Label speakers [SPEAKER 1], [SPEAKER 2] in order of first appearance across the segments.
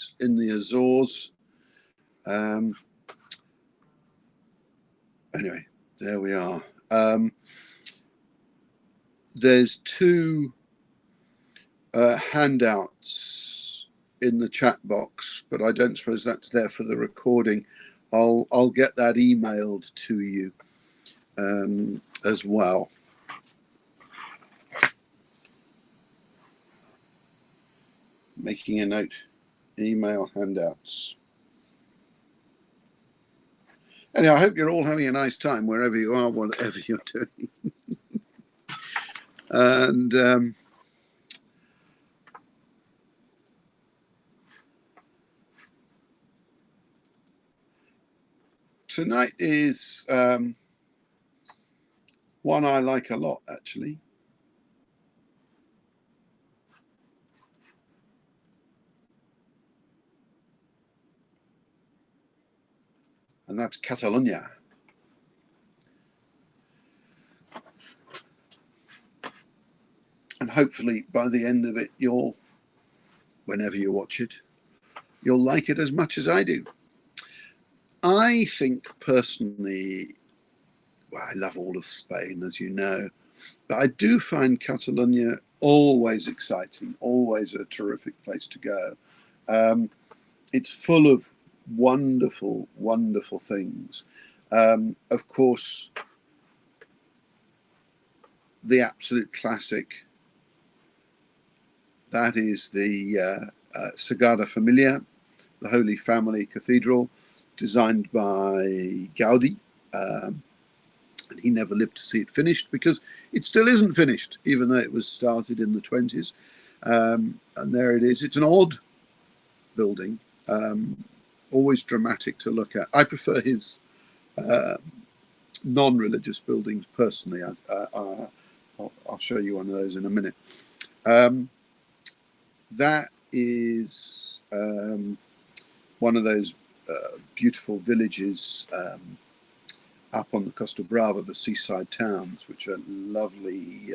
[SPEAKER 1] is in the Azores. Anyway, there we are. There's two handouts in the chat box, but I don't suppose that's there for the recording. I'll get that emailed to you as well. Making a note, email handouts. Anyway, I hope you're all having a nice time wherever you are, whatever you're doing. And tonight is one I like a lot, actually. And that's Catalonia. And hopefully by the end of it, whenever you watch it, you'll like it as much as I do. I think personally, well, I love all of Spain, as you know, but I do find Catalonia always exciting, always a terrific place to go. It's full of wonderful, wonderful things. Of course, the absolute classic, that is the Sagrada Familia, the Holy Family Cathedral, designed by Gaudi. And he never lived to see it finished because it still isn't finished, even though it was started in the 20s. And there it is. It's an odd building, always dramatic to look at. I prefer his non-religious buildings personally. I'll show you one of those in a minute. That is one of those beautiful villages up on the Costa Brava, the seaside towns, which are lovely.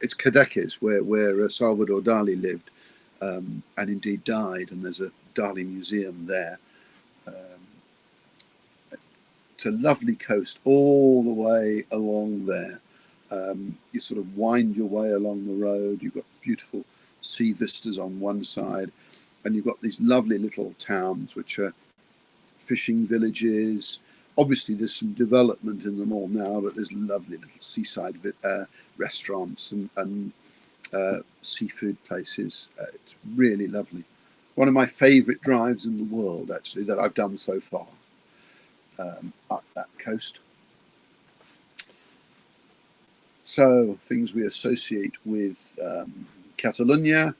[SPEAKER 1] It's Cadaqués, where Salvador Dali lived and indeed died, and there's a Dali museum there. It's a lovely coast all the way along there. You sort of wind your way along the road. You've got beautiful sea vistas on one side, and you've got these lovely little towns which are fishing villages. Obviously there's some development in them all now, but there's lovely little seaside restaurants and seafood places. It's really lovely. One of my favorite drives in the world, actually, that I've done so far, up that coast. So things we associate with Catalonia,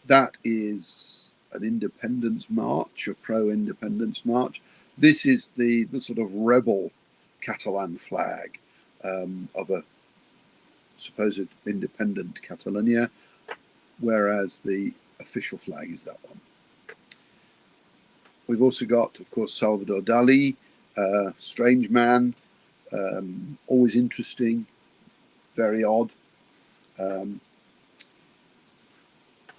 [SPEAKER 1] that is an independence march, a pro-independence march. This is the sort of rebel Catalan flag of a supposed independent Catalonia, whereas the official flag is that one. We've also got, of course, Salvador Dali, strange man, always interesting, very odd.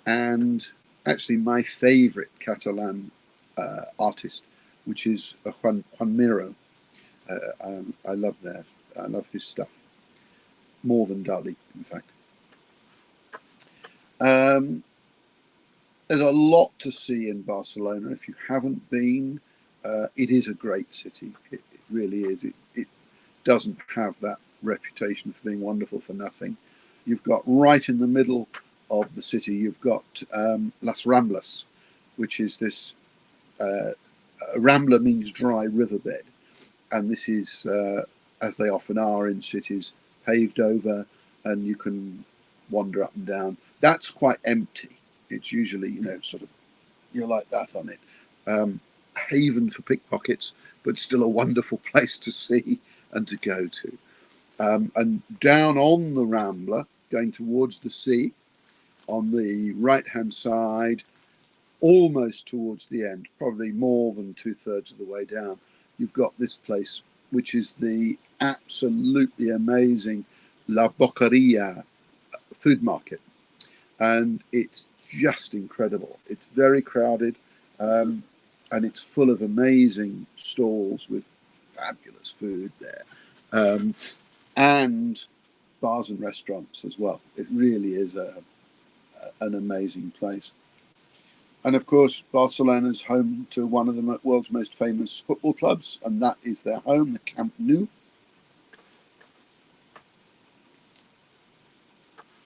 [SPEAKER 1] And actually my favorite Catalan artist, which is Juan Miró. I love that. I love his stuff more than Dali, in fact. There's a lot to see in Barcelona. If you haven't been, it is a great city. It really is. It doesn't have that reputation for being wonderful for nothing. You've got right in the middle of the city, you've got Las Ramblas, which is this, Rambla means dry riverbed. And this is, as they often are in cities, paved over, and you can wander up and down. That's quite empty. It's usually, sort of, you're like that on it. Haven for pickpockets, but still a wonderful place to see and to go to. And down on the Rambla, going towards the sea, on the right-hand side, almost towards the end, probably more than 2/3 of the way down, you've got this place, which is the absolutely amazing La Boqueria food market. And it's just incredible. It's very crowded, and it's full of amazing stalls with fabulous food there, and bars and restaurants as well. It really is an amazing place. And of course, Barcelona is home to one of the world's most famous football clubs, and that is their home, the Camp Nou.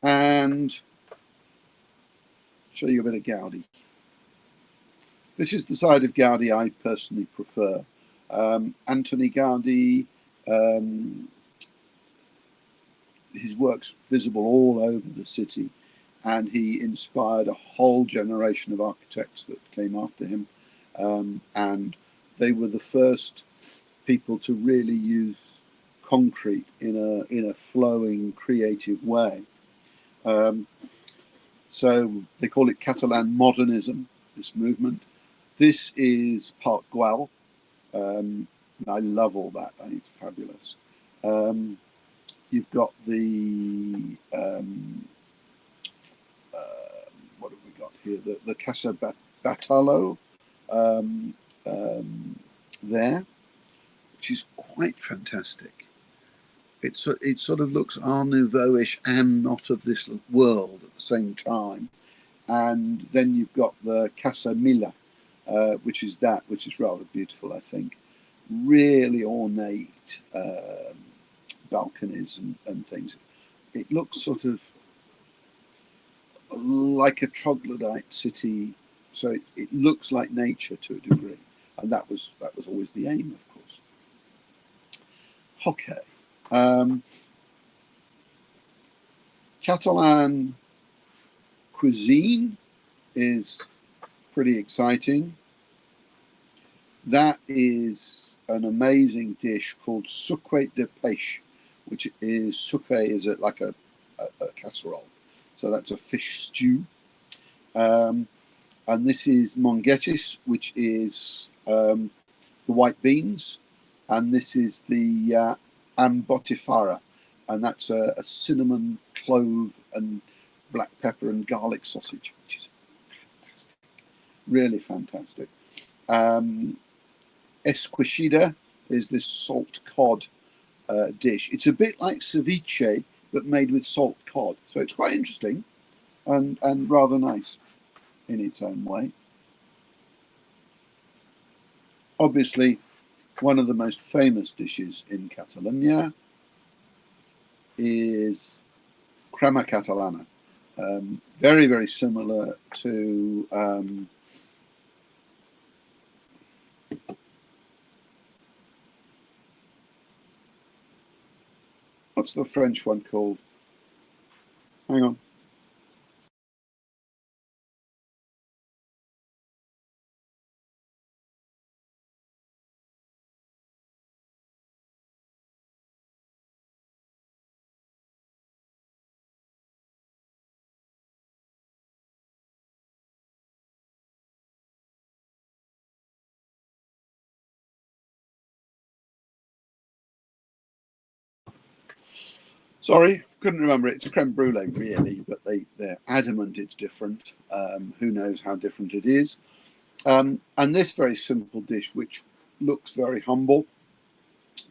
[SPEAKER 1] And show you a bit of Gaudi. This is the side of Gaudi I personally prefer. Antoni Gaudi, his work's visible all over the city, and he inspired a whole generation of architects that came after him, and they were the first people to really use concrete in a flowing, creative way. So they call it Catalan modernism, this movement. This is Park Güell. I love all that. I think it's fabulous. You've got the what have we got here? The Casa Batalo there, which is quite fantastic. It sort of looks Art Nouveau-ish and not of this world at the same time. And then you've got the Casa Mila, which is rather beautiful, I think. Really ornate balconies and things. It looks sort of like a troglodyte city, so it looks like nature to a degree, and that was always the aim, of course. Okay, Catalan cuisine is pretty exciting. That is an amazing dish called sucre de peixe, which is sucre is like a casserole. So that's a fish stew. And this is mongetis, which is the white beans. And this is the ambotifara, and that's a cinnamon, clove, and black pepper and garlic sausage, which is fantastic. Really fantastic. Esquishida is this salt cod dish. It's a bit like ceviche, but made with salt cod. So it's quite interesting and rather nice in its own way. Obviously, one of the most famous dishes in Catalonia is crema catalana. Very, very similar to what's the French one called? Hang on. Sorry, couldn't remember it. It's a creme brulee, really, but they're adamant it's different. Who knows how different it is? And this very simple dish, which looks very humble,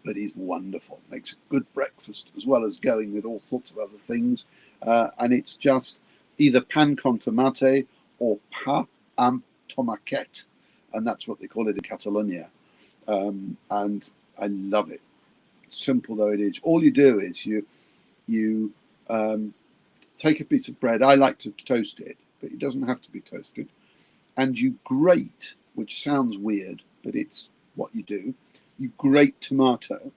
[SPEAKER 1] but is wonderful. Makes a good breakfast as well as going with all sorts of other things. And it's just either pan con tomate or pa amb tomaquet, and that's what they call it in Catalonia. And I love it. Simple though it is, all you do is you take a piece of bread. I like to toast it, but it doesn't have to be toasted. And you grate, which sounds weird, but it's what you do. You grate tomato,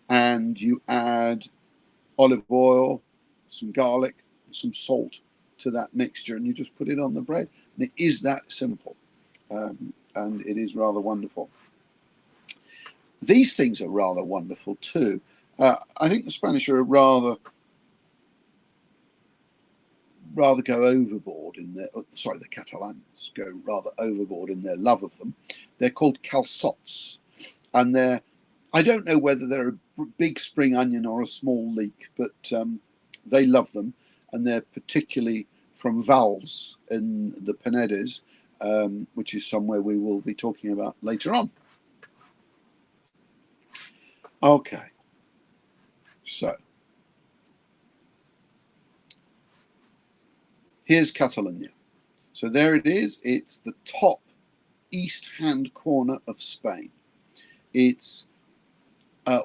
[SPEAKER 1] and you add olive oil, some garlic, some salt to that mixture, and you just put it on the bread. And it is that simple, and it is rather wonderful. These things are rather wonderful too. I think the Spanish are rather go overboard in their, sorry, the Catalans go rather overboard in their love of them. They're called calçots, and I don't know whether they're a big spring onion or a small leek, but they love them, and they're particularly from Valls in the Penedès, which is somewhere we will be talking about later on. Okay, so here's Catalonia. So there it is. It's the top east-hand corner of Spain. It's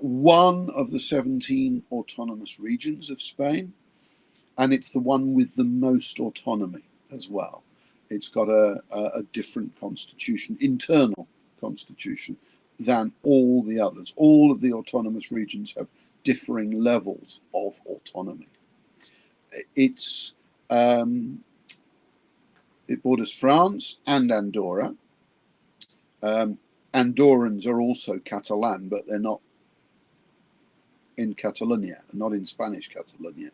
[SPEAKER 1] one of the 17 autonomous regions of Spain, and it's the one with the most autonomy as well. It's got a different constitution, internal constitution, than all the others. All of the autonomous regions have differing levels of autonomy. It borders France and Andorra. Andorrans are also Catalan, but they're not in Catalonia, not in Spanish Catalonia.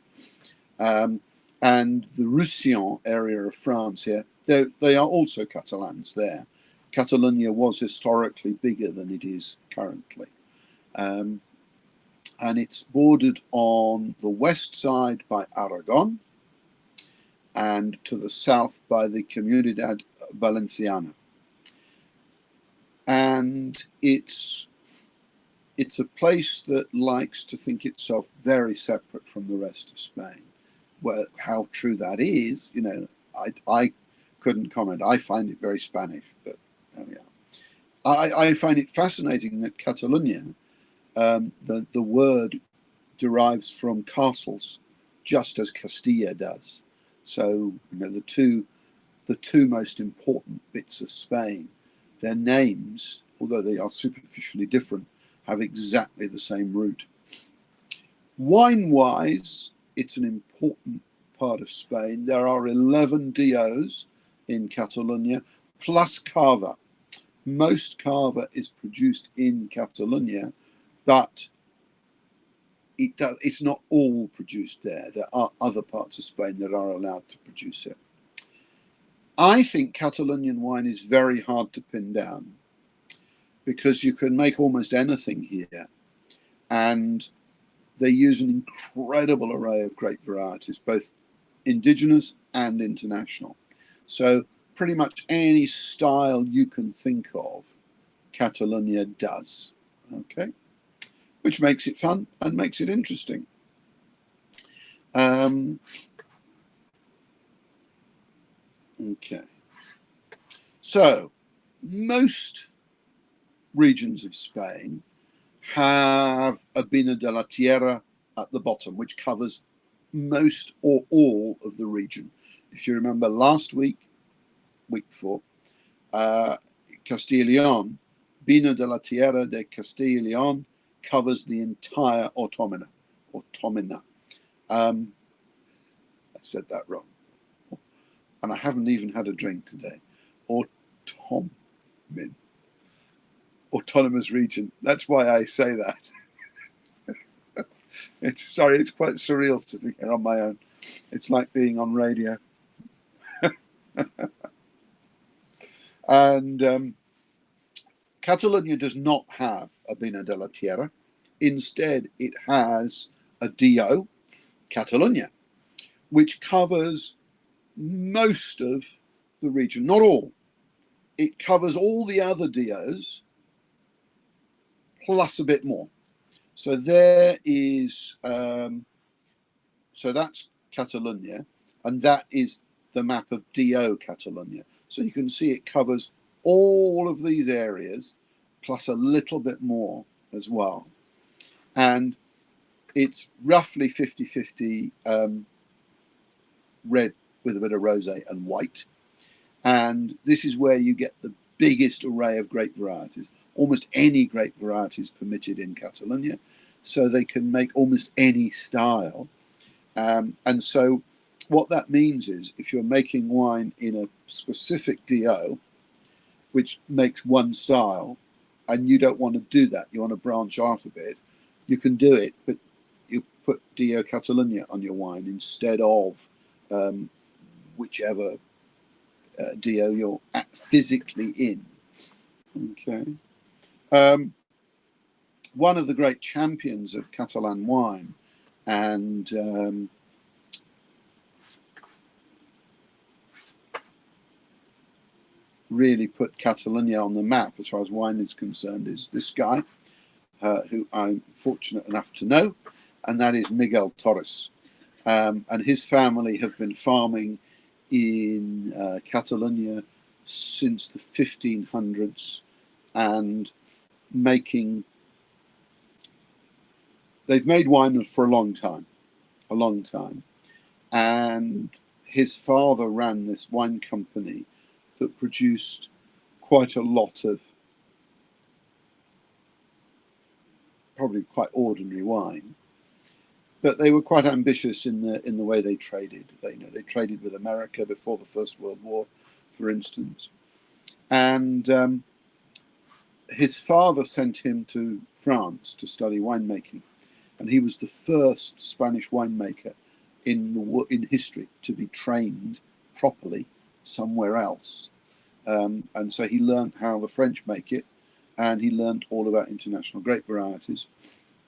[SPEAKER 1] And the Roussillon area of France here, they are also Catalans there. Catalonia was historically bigger than it is currently. And it's bordered on the west side by Aragon and to the south by the Comunidad Valenciana. And it's a place that likes to think itself very separate from the rest of Spain. Well, how true that is, you know, I couldn't comment. I find it very Spanish, but there we are. I find it fascinating that Catalonia, the word derives from castles, just as Castilla does. So, you know, the two most important bits of Spain, their names, although they are superficially different, have exactly the same root. Wine-wise, it's an important part of Spain. There are 11 DOs in Catalonia, plus cava. Most cava is produced in Catalonia, but it's not all produced there. There are other parts of Spain that are allowed to produce it. I think Catalonian wine is very hard to pin down because you can make almost anything here, and they use an incredible array of grape varieties, both indigenous and international. So pretty much any style you can think of, Catalonia does, okay? Which makes it fun and makes it interesting. Okay. So most regions of Spain have a Vino de la Tierra at the bottom, which covers most or all of the region. If you remember last week before, Castilla y León, Vino de la Tierra de Castilla y León covers the entire automina. I said that wrong. And I haven't even had a drink today. Autonomous region. That's why I say that. It's quite surreal sitting here on my own. It's like being on radio. And Catalonia does not have a Vino de la Tierra. Instead, it has a DO, Catalonia, which covers most of the region, not all. It covers all the other DOs plus a bit more. So there is, so that's Catalonia, and that is the map of DO Catalonia. So you can see it covers all of these areas plus a little bit more as well. And it's roughly 50-50 red with a bit of rosé and white. And this is where you get the biggest array of grape varieties. Almost any grape variety is permitted in Catalonia, so they can make almost any style. And so what that means is if you're making wine in a specific DO, which makes one style, and you don't want to do that, you want to branch out a bit, you can do it, but you put DO Catalonia on your wine instead of whichever DO you're physically in. Okay. One of the great champions of Catalan wine and really put Catalonia on the map as far as wine is concerned is this guy, who I'm fortunate enough to know, and that is Miguel Torres. And his family have been farming in Catalonia since the 1500s and they've made wine for a long time. And his father ran this wine company that produced quite a lot of probably quite ordinary wine, but they were quite ambitious in the way they traded. They traded with America before the First World War, for instance, and his father sent him to France to study winemaking, and he was the first Spanish winemaker in history to be trained properly somewhere else. And so he learned how the French make it, and he learned all about international grape varieties.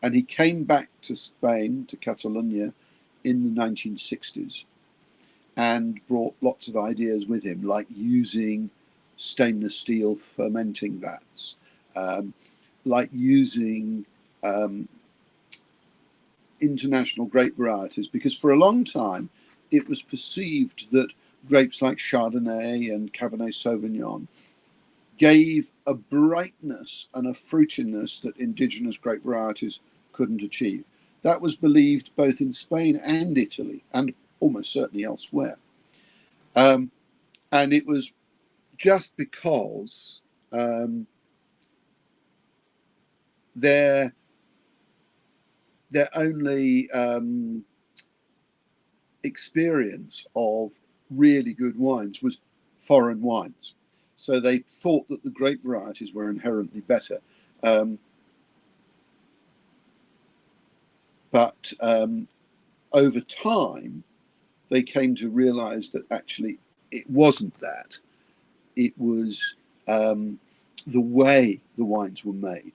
[SPEAKER 1] And he came back to Spain, to Catalonia, in the 1960s and brought lots of ideas with him, like using stainless steel fermenting vats, like using international grape varieties, because for a long time it was perceived that grapes like Chardonnay and Cabernet Sauvignon gave a brightness and a fruitiness that indigenous grape varieties couldn't achieve. That was believed both in Spain and Italy, and almost certainly elsewhere. And it was just because their only experience of really good wines was foreign wines. So they thought that the grape varieties were inherently better. But over time, they came to realize that actually it wasn't that. It was the way the wines were made,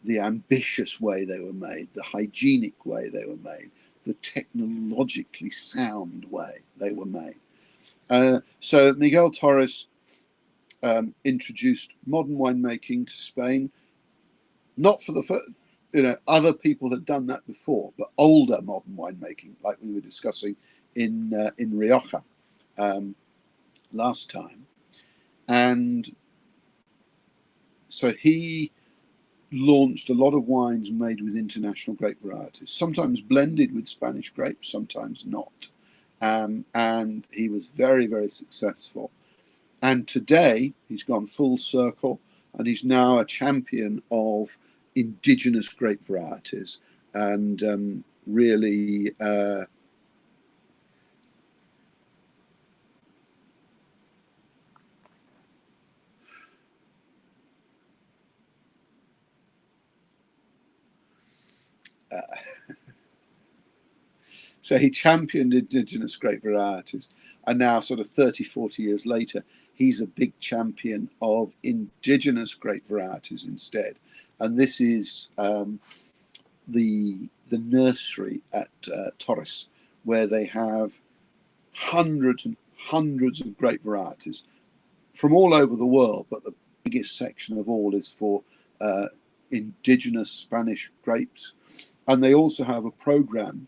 [SPEAKER 1] the ambitious way they were made, the hygienic way they were made, the technologically sound way they were made. So Miguel Torres introduced modern winemaking to Spain, not for the first, other people had done that before, but older modern winemaking, like we were discussing in Rioja last time. And so he launched a lot of wines made with international grape varieties, sometimes blended with Spanish grapes, sometimes not. And he was very, very successful. And today he's gone full circle, and he's now a champion of indigenous grape varieties, and really so he championed indigenous grape varieties, and now sort of 30-40 years later he's a big champion of indigenous grape varieties instead. And this is the nursery at Torres, where they have hundreds and hundreds of grape varieties from all over the world, but the biggest section of all is for indigenous Spanish grapes. And they also have a program,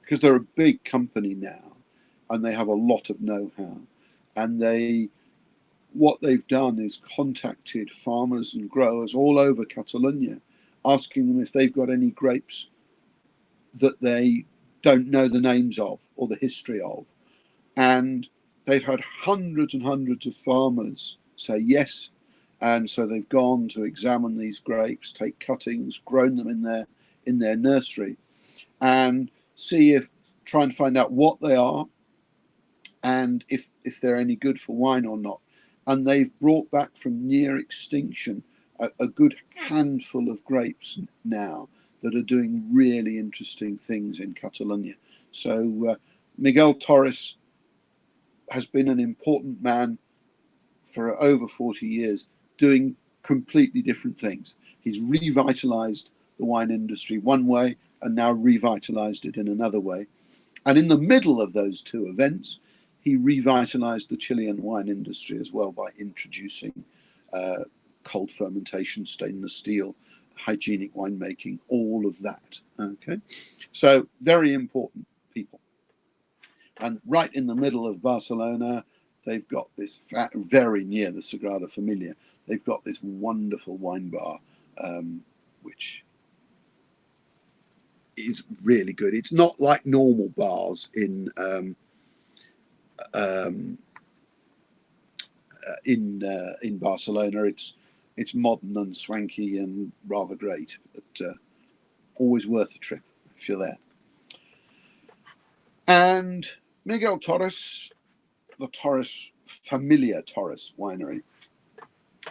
[SPEAKER 1] because they're a big company now and they have a lot of know-how, and what they've done is contacted farmers and growers all over Catalonia, asking them if they've got any grapes that they don't know the names of or the history of. And they've had hundreds and hundreds of farmers say yes. And so they've gone to examine these grapes, take cuttings, grown them in their nursery, and try and find out what they are and if they're any good for wine or not. And they've brought back from near extinction a good handful of grapes now that are doing really interesting things in Catalonia. So Miguel Torres has been an important man for over 40 years, doing completely different things. He's revitalized the wine industry one way and now revitalized it in another way. And in the middle of those two events, he revitalized the Chilean wine industry as well by introducing cold fermentation, stainless steel, hygienic winemaking, all of that. Okay, so very important people. And right in the middle of Barcelona, they've got this, very near the Sagrada Familia, they've got this wonderful wine bar, which is really good. It's not like normal bars in Barcelona. It's modern and swanky and rather great, but always worth a trip if you're there. And Miguel Torres, the Torres Familia Torres winery,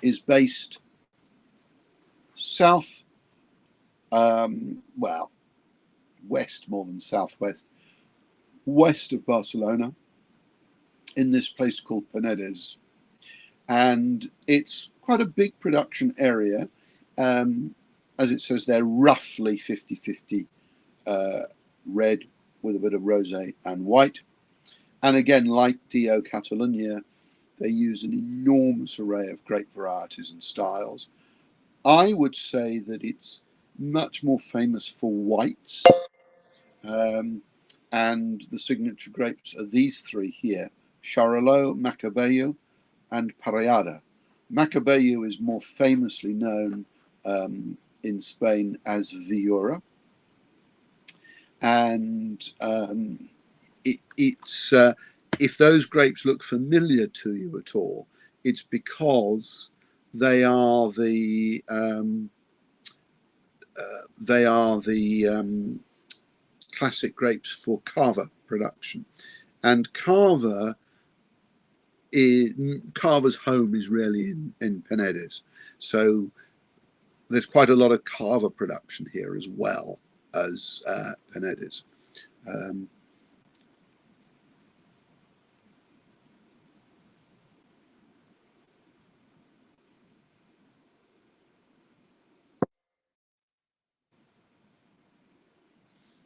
[SPEAKER 1] is based south, well, west more than southwest, west of Barcelona, in this place called Penedès. And it's quite a big production area. As it says there, roughly 50-50 red with a bit of rosé and white. And again, like Dio Catalunya, they use an enormous array of grape varieties and styles. I would say that it's much more famous for whites. And the signature grapes are these three here: Charolais, Macabeo, and Parellada. Macabeo is more famously known in Spain as Viura. And it's if those grapes look familiar to you at all, it's because they are the classic grapes for cava production. And Carver's home is really in Penedès, so there's quite a lot of cava production here as well as Penedès.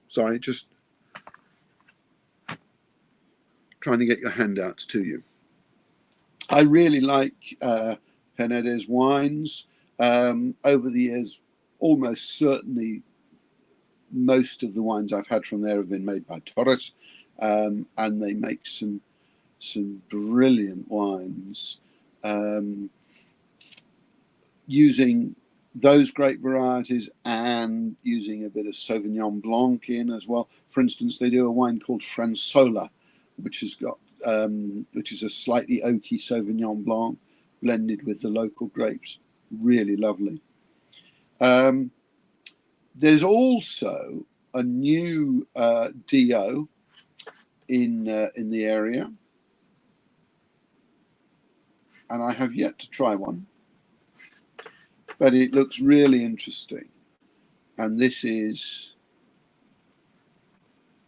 [SPEAKER 1] Sorry, just trying to get your handouts to you. I really like Penedès wines. Over the years, almost certainly most of the wines I've had from there have been made by Torres, and they make some brilliant wines using those grape varieties and using a bit of Sauvignon Blanc in as well. For instance, they do a wine called Fransola, which has got which is a slightly oaky Sauvignon Blanc blended with the local grapes. Really lovely. There's also a new DO in the area, and I have yet to try one, but it looks really interesting. And this is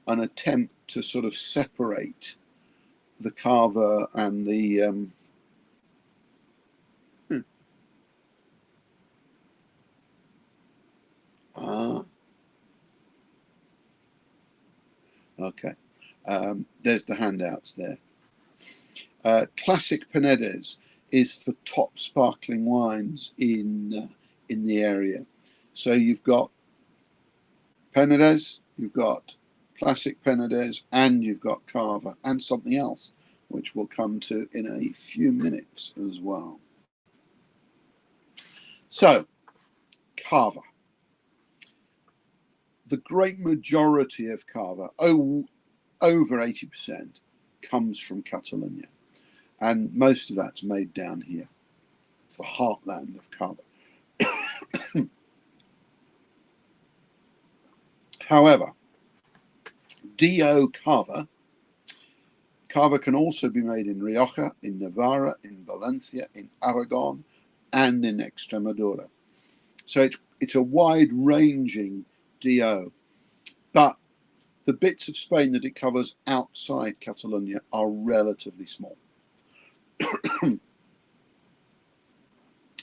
[SPEAKER 1] an attempt to sort of separate the cava and the okay. There's the handouts there. Classic Penedès is for top sparkling wines in the area. So you've got Penedès, you've got Classic Penedès, and you've got Cava, and something else, which we'll come to in a few minutes as well. So, Cava. The great majority of Cava, over 80%, comes from Catalonia. And most of that's made down here. It's the heartland of Cava. However, DO Cava can also be made in Rioja, in Navarra, in Valencia, in Aragon, and in Extremadura. So it's a wide-ranging DO. But the bits of Spain that it covers outside Catalonia are relatively small.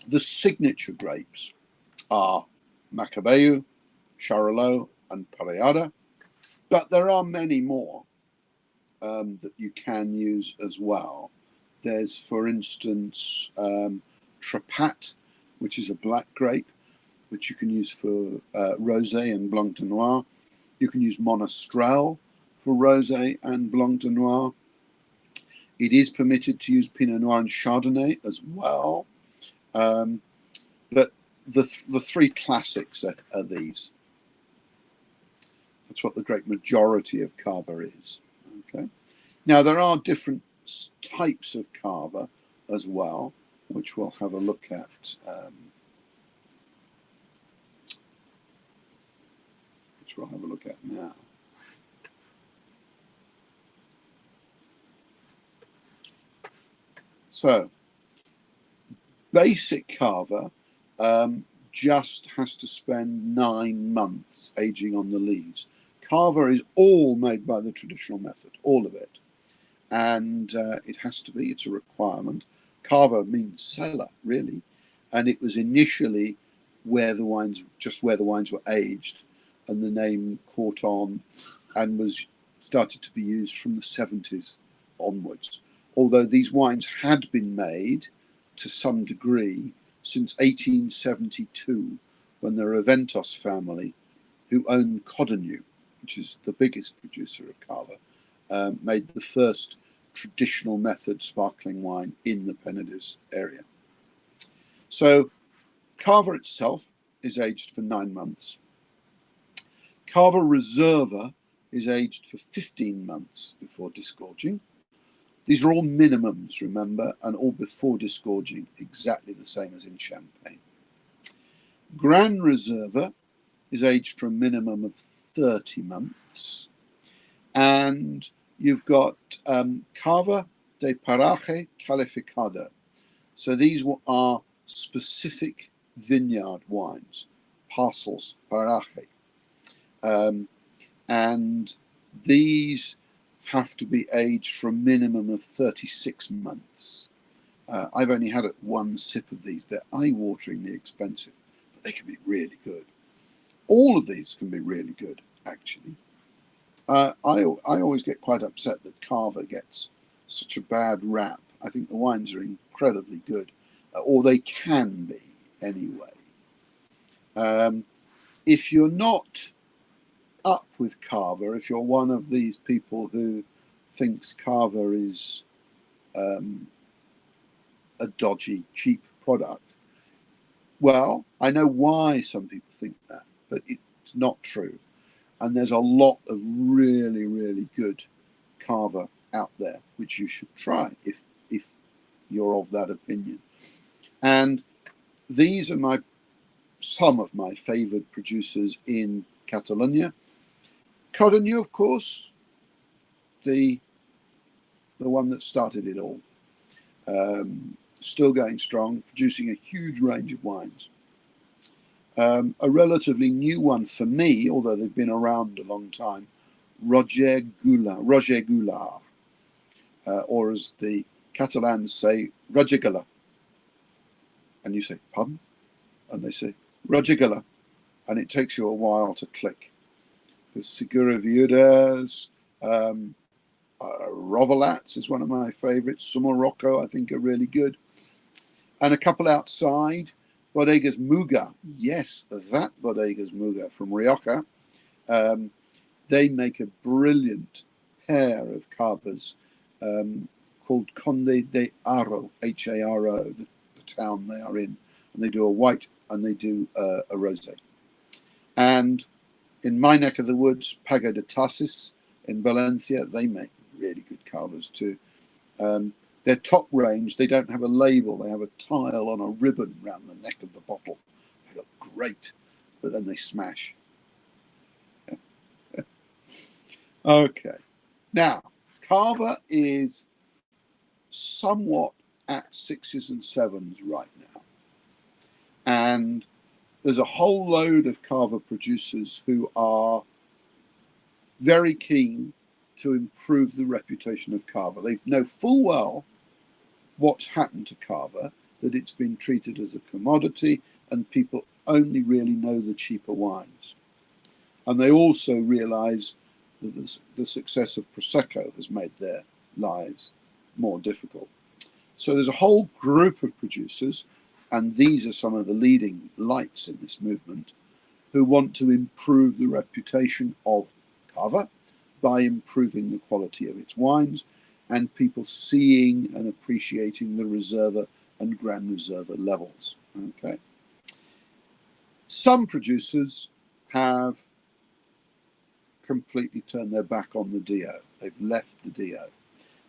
[SPEAKER 1] The signature grapes are Macabeo, Charolais, and Parellada, but there are many more. that you can use as well. There's, for instance, Trepat, which is a black grape, which you can use for rosé and blanc de noir. You can use Monastrell for rosé and blanc de noir. It is permitted to use Pinot Noir and Chardonnay as well. But the three classics are these. That's what the great majority of Cava is. Okay. Now, there are different types of Cava as well, which we'll have a look at. Which we'll have a look at now. So, basic Cava just has to spend 9 months aging on the lees. Cava is all made by the traditional method, all of it. And it has to be, it's a requirement. Cava means cellar, really. And it was initially where the wines were aged, and the name caught on and was started to be used from the 70s onwards. Although these wines had been made to some degree since 1872, when the Reventos family, who owned Codognu, which is the biggest producer of Cava, made the first traditional method sparkling wine in the Penedès area. So Cava itself is aged for 9 months. Cava Reserva is aged for 15 months before disgorging. These are all minimums, remember, and all before disgorging, exactly the same as in Champagne. Gran Reserva is aged for a minimum of 30 months. And you've got Cava de Paraje Calificado. So these are specific vineyard wines, parcels, paraje. And these have to be aged for a minimum of 36 months. I've only had one sip of these. They're eye-wateringly expensive, but they can be really good. All of these can be really good, actually. I always get quite upset that Cava gets such a bad rap. I think the wines are incredibly good, or they can be anyway. If you're not up with Cava, if you're one of these people who thinks Cava is a dodgy, cheap product, well, I know why some people think that, but it's not true. And there's a lot of really, really good Cava out there, which you should try if you're of that opinion. And these are some of my favoured producers in Catalonia. Codognu, of course, the one that started it all. Still going strong, producing a huge range of wines. A relatively new one for me, although they've been around a long time, Roger Goulart, or as the Catalans say, Rojegala. And you say, pardon? And they say, Rojegala. And it takes you a while to click. There's Segura Viudas, Rovelats is one of my favourites. Sumorocco, I think, are really good. And a couple outside, Bodegas Muga. Yes, that Bodegas Muga from Rioja. They make a brilliant pair of cavas called Conde de Haro, H-A-R-O, the town they are in. And they do a white and they do a rosé. And in my neck of the woods, Pago de Tarsis in Valencia, they make really good cavas too. Their top range, they don't have a label. They have a tile on a ribbon around the neck of the bottle. They look great, but then they smash. Okay. Now, Cava is somewhat at 6s and 7s right now. And there's a whole load of Cava producers who are very keen to improve the reputation of Cava. They know full well what's happened to Cava, that it's been treated as a commodity and people only really know the cheaper wines. And they also realize the success of Prosecco has made their lives more difficult. So there's a whole group of producers, and these are some of the leading lights in this movement, who want to improve the reputation of Cava by improving the quality of its wines and people seeing and appreciating the Reserva and Gran Reserva levels. Okay. Some producers have completely turned their back on the DO. They've left the DO.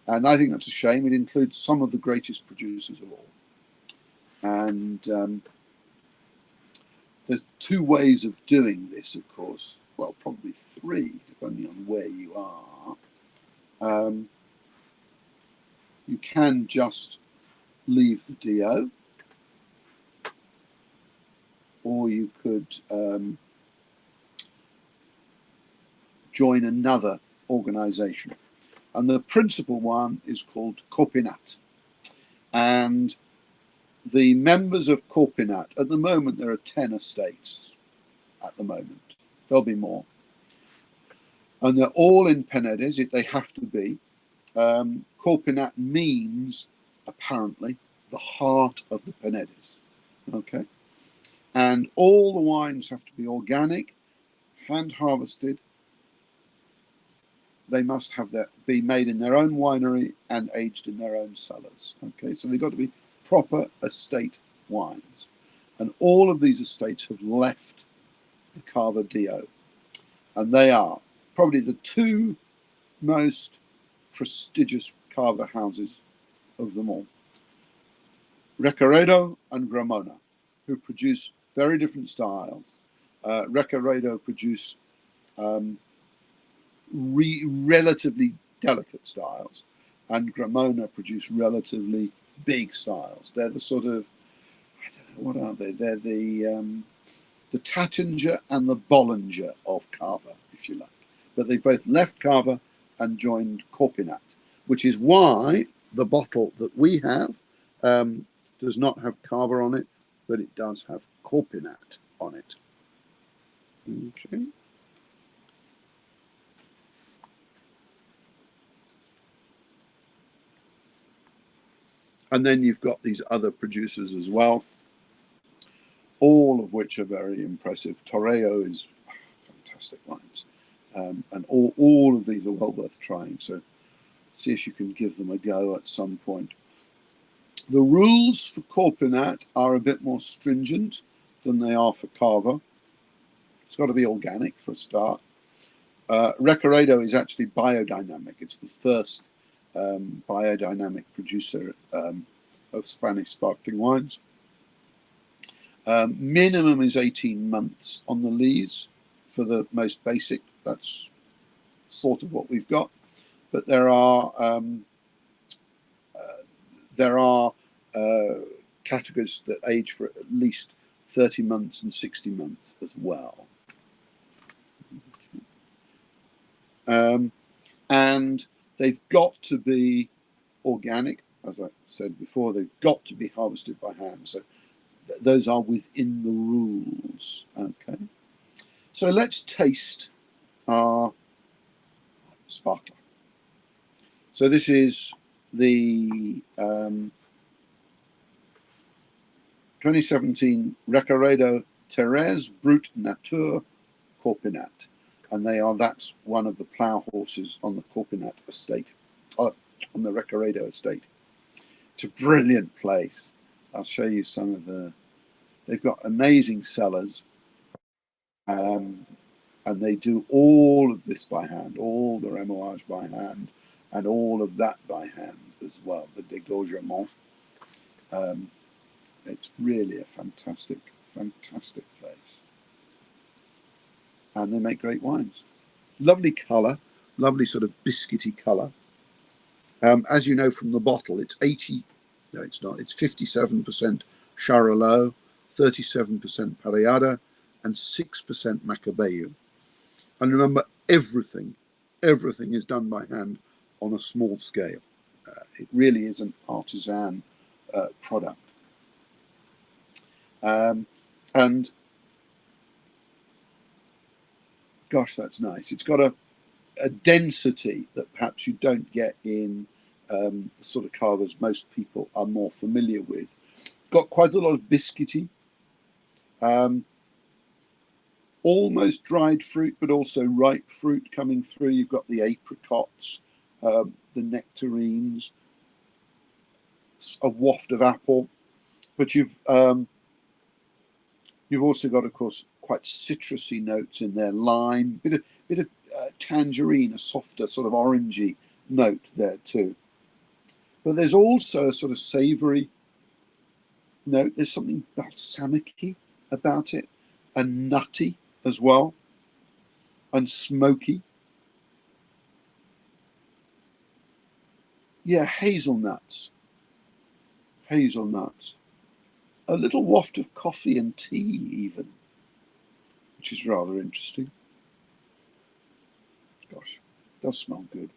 [SPEAKER 1] And I think that's a shame. It includes some of the greatest producers of all. And there's two ways of doing this, of course. Well, probably three, depending on where you are. You can just leave the DO, or you could join another organization. And the principal one is called Copinat. And the members of Copinat, at the moment, there are 10 estates at the moment. There'll be more. And they're all in Penedes, they have to be. Copinat means, apparently, the heart of the Penedes. Okay? And all the wines have to be organic, hand harvested. They must have be made in their own winery and aged in their own cellars. Okay, so they've got to be proper estate wines. And all of these estates have left the Cava DO. And they are probably the two most prestigious Cava houses of them all. Recaredo and Gramona, who produce very different styles. Recaredo produce relatively delicate styles, and Gramona produce relatively big styles. They're the sort of, I don't know, what are they? They're the Taittinger and the Bollinger of Cava, if you like. But they've both left Cava and joined Copinat, which is why the bottle that we have does not have Cava on it, but it does have Copinat on it. Okay. And then you've got these other producers as well, all of which are very impressive. Torreo is fantastic wines. And all of these are well worth trying. So see if you can give them a go at some point. The rules for Copinat are a bit more stringent than they are for Cava. It's got to be organic for a start. Recaredo is actually biodynamic. It's the first biodynamic producer of Spanish sparkling wines. Minimum is 18 months on the lees for the most basic. That's sort of what we've got. But there are categories that age for at least 30 months and 60 months as well. And they've got to be organic, as I said before. They've got to be harvested by hand. So those are within the rules. Okay. So let's taste our sparkler. So this is the 2017 Recaredo Thérèse Brut Nature Copinat. And that's one of the plough horses on the Copinat estate, on the Recaredo estate. It's a brilliant place. I'll show you some of they've got amazing cellars. And they do all of this by hand, all the remoage by hand, and all of that by hand as well, the dégorgement. It's really a fantastic, fantastic place. And they make great wines. Lovely colour, lovely sort of biscuity colour. As you know from the bottle, it's 57% Charolais, 37% Parellada, and 6% Macabeu. And remember, everything is done by hand on a small scale. It really is an artisan product. And gosh, that's nice. It's got a a density that perhaps you don't get in the sort of carvers most people are more familiar with. Got quite a lot of biscuity, almost dried fruit, but also ripe fruit coming through. You've got the apricots, the nectarines, a waft of apple, but you've also got, of course, quite citrusy notes in there, lime, bit of tangerine, a softer sort of orangey note there too. But there's also a sort of savoury note. There's something balsamic-y about it, and nutty as well, and smoky. Yeah, hazelnuts. Hazelnuts. A little waft of coffee and tea even, which is rather interesting. Gosh, does smell good.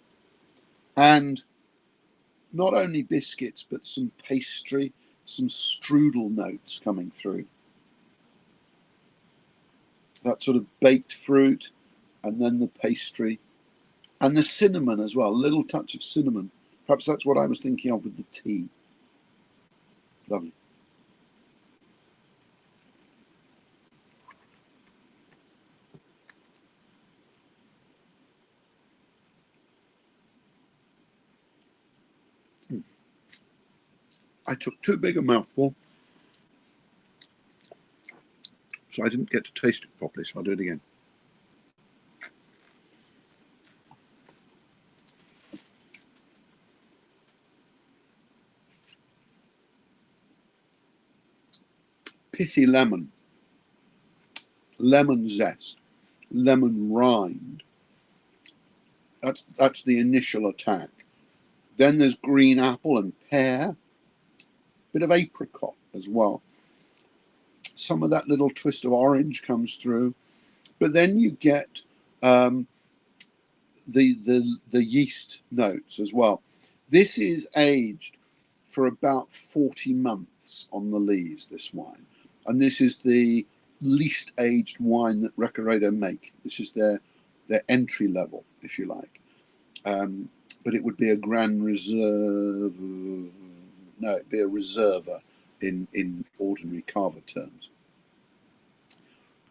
[SPEAKER 1] And not only biscuits, but some pastry, some strudel notes coming through. That sort of baked fruit, and then the pastry, and the cinnamon as well, a little touch of cinnamon. Perhaps that's what I was thinking of with the tea. Lovely. I took too big a mouthful, so I didn't get to taste it properly, so I'll do it again. Pithy lemon, lemon zest, lemon rind. That's the initial attack. Then there's green apple and pear, bit of apricot as well. Some of that little twist of orange comes through, but then you get the yeast notes as well. This is aged for about 40 months on the lees, this wine, and this is the least aged wine that Recaredo make. This is their entry level, if you like. But it would be a Grand Reserve. No, it'd be a Reserva in ordinary carver terms.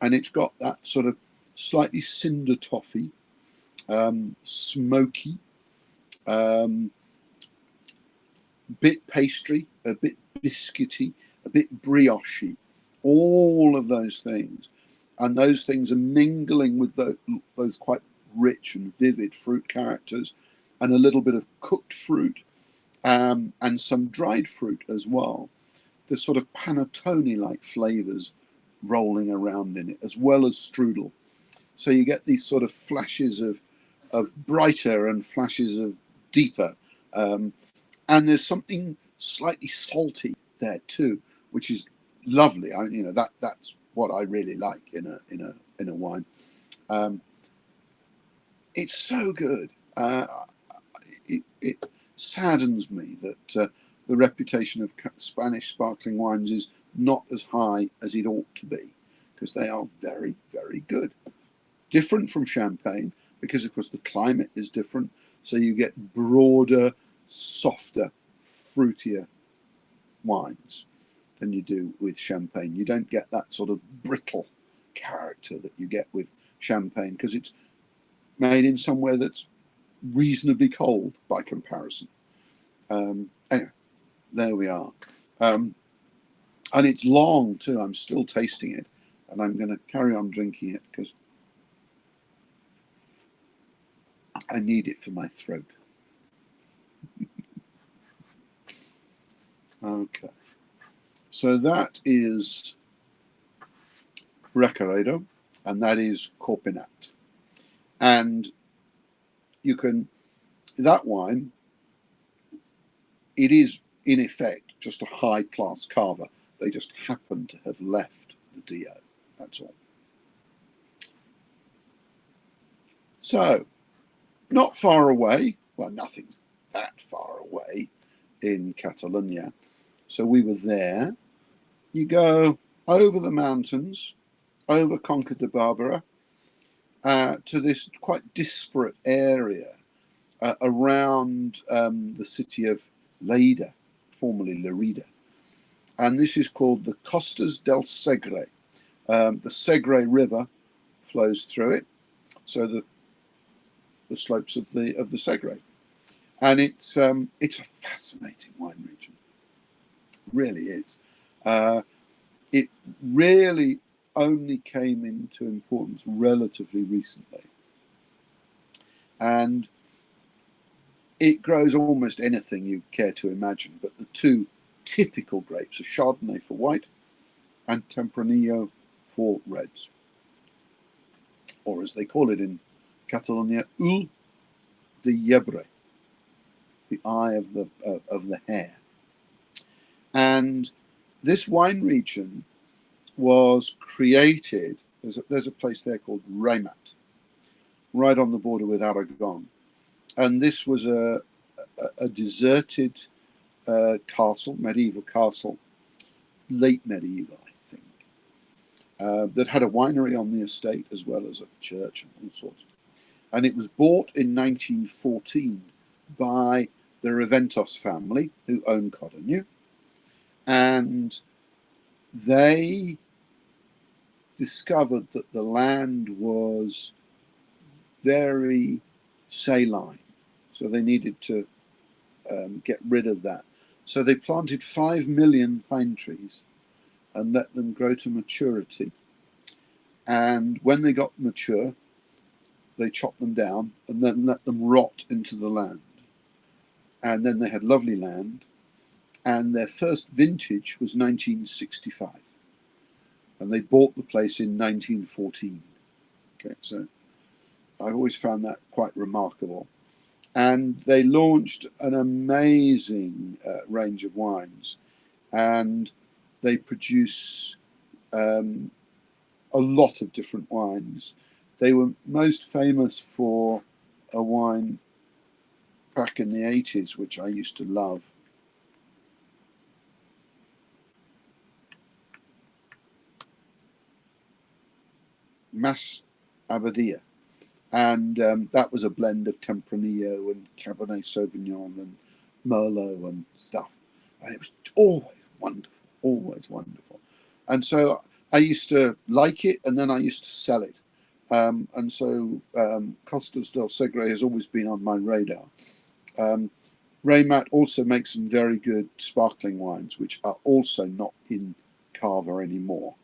[SPEAKER 1] And it's got that sort of slightly cinder toffee, smoky, bit pastry, a bit biscuity, a bit brioche, all of those things. And those things are mingling with those quite rich and vivid fruit characters, and a little bit of cooked fruit, and some dried fruit as well. The sort of panettone-like flavours rolling around in it, as well as strudel. So you get these sort of flashes of brighter and flashes of deeper, and there's something slightly salty there too, which is lovely. That's what I really like in a wine. It's so good. It saddens me that the reputation of Spanish sparkling wines is not as high as it ought to be, because they are very, very good. Different from Champagne, because of course the climate is different, so you get broader, softer, fruitier wines than you do with Champagne. You don't get that sort of brittle character that you get with Champagne, because it's made in somewhere that's reasonably cold by comparison. Anyway, there we are. And it's long too. I'm still tasting it, and I'm going to carry on drinking it because I need it for my throat. Okay, so that is Recaredo, and that is Corpinat. And you can, that wine, it is in effect just a high class carver. They just happen to have left the DO, that's all. So, not far away, well, nothing's that far away in Catalonia. So we were there. You go over the mountains, over Conca de Barbera, to this quite disparate area around the city of Lleida, formerly Lerida. And this is called the Costas del Segre. The Segre River flows through it, so the slopes of the Segre, and it's a fascinating wine region. It really is. It really only came into importance relatively recently, and it grows almost anything you care to imagine. But the two typical grapes are Chardonnay for white and Tempranillo for reds, or as they call it in Catalonia, Ul de Llebre, the eye of the hare. And this wine region was created. There's a place there called Ramat, right on the border with Aragon, and this was a deserted castle, medieval castle, late medieval, I think, that had a winery on the estate as well as a church and all sorts. And it was bought in 1914 by the Reventos family, who owned Codognu, and they discovered that the land was very saline, so they needed to get rid of that. So they planted 5 million pine trees and let them grow to maturity. And when they got mature, they chopped them down and then let them rot into the land. And then they had lovely land. And their first vintage was 1965. And they bought the place in 1914. Okay, so I've always found that quite remarkable. And they launched an amazing range of wines. And they produce a lot of different wines. They were most famous for a wine back in the 80s, which I used to love. Mas Abadia. And that was a blend of Tempranillo and Cabernet Sauvignon and Merlot and stuff. And it was always wonderful, always wonderful. And so I used to like it, and then I used to sell it. And so Costas del Segre has always been on my radar. Ramat also makes some very good sparkling wines, which are also not in Cava anymore.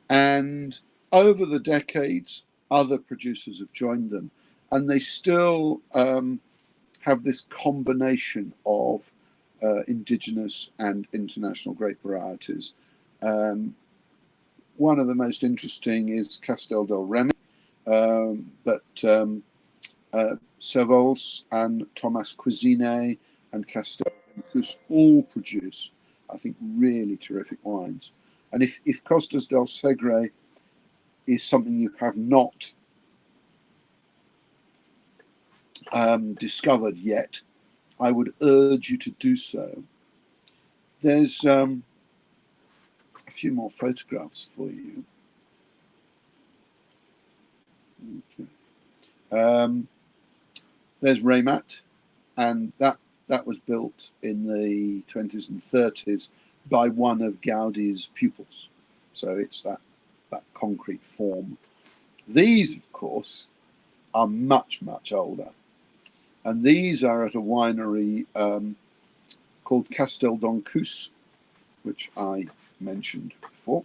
[SPEAKER 1] And over the decades, other producers have joined them, and they still have this combination of indigenous and international grape varieties. One of the most interesting is Castel del Remy, but Servols and Thomas Cuisine and Castel Cus all produce, I think, really terrific wines. And if Costas del Segre is something you have not discovered yet, I would urge you to do so. There's a few more photographs for you. Okay. There's Ramat, and that was built in the 20s and 30s by one of Gaudi's pupils. So it's that concrete form. These, of course, are much, much older. And these are at a winery called Castel d'Oncus, which I mentioned before.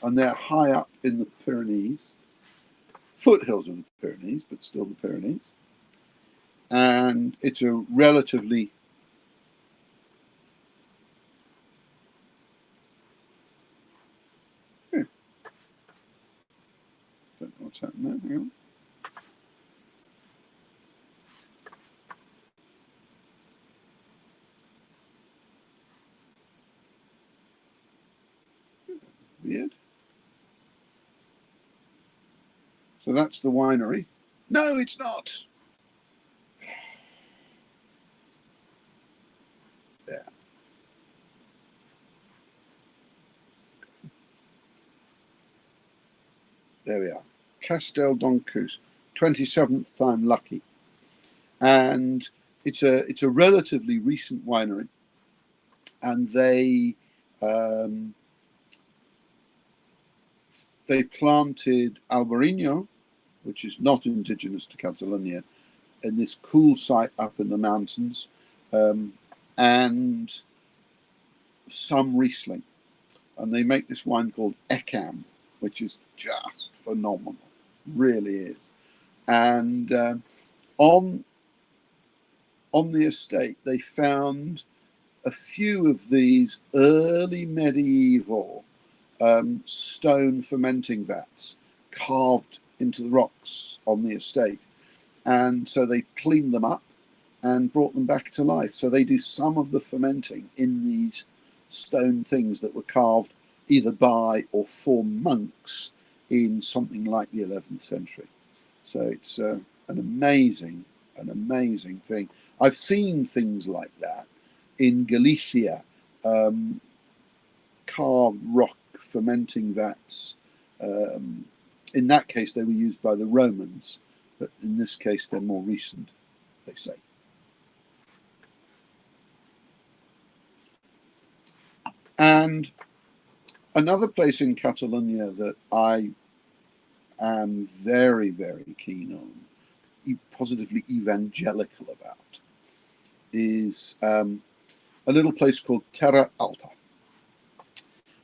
[SPEAKER 1] And they're high up in the Pyrenees, foothills of the Pyrenees, but still the Pyrenees. And it's a relatively don't know what's happening there. Hang on. Weird. So that's the winery. No, it's not. There. There we are. Castel d'Ancous, 27th time lucky. And it's a relatively recent winery. And they planted Albarino, which is not indigenous to Catalonia, in this cool site up in the mountains, and some Riesling. And they make this wine called Ekam, which is just phenomenal, really is. And on the estate, they found a few of these early medieval stone fermenting vats carved into the rocks on the estate. And so they cleaned them up and brought them back to life. So they do some of the fermenting in these stone things that were carved either by or for monks in something like the 11th century. So it's an amazing thing. I've seen things like that in Galicia, carved rock fermenting vats. In that case, they were used by the Romans, but in this case, they're more recent, they say. And another place in Catalonia that I am very, very keen on, positively evangelical about, is a little place called Terra Alta.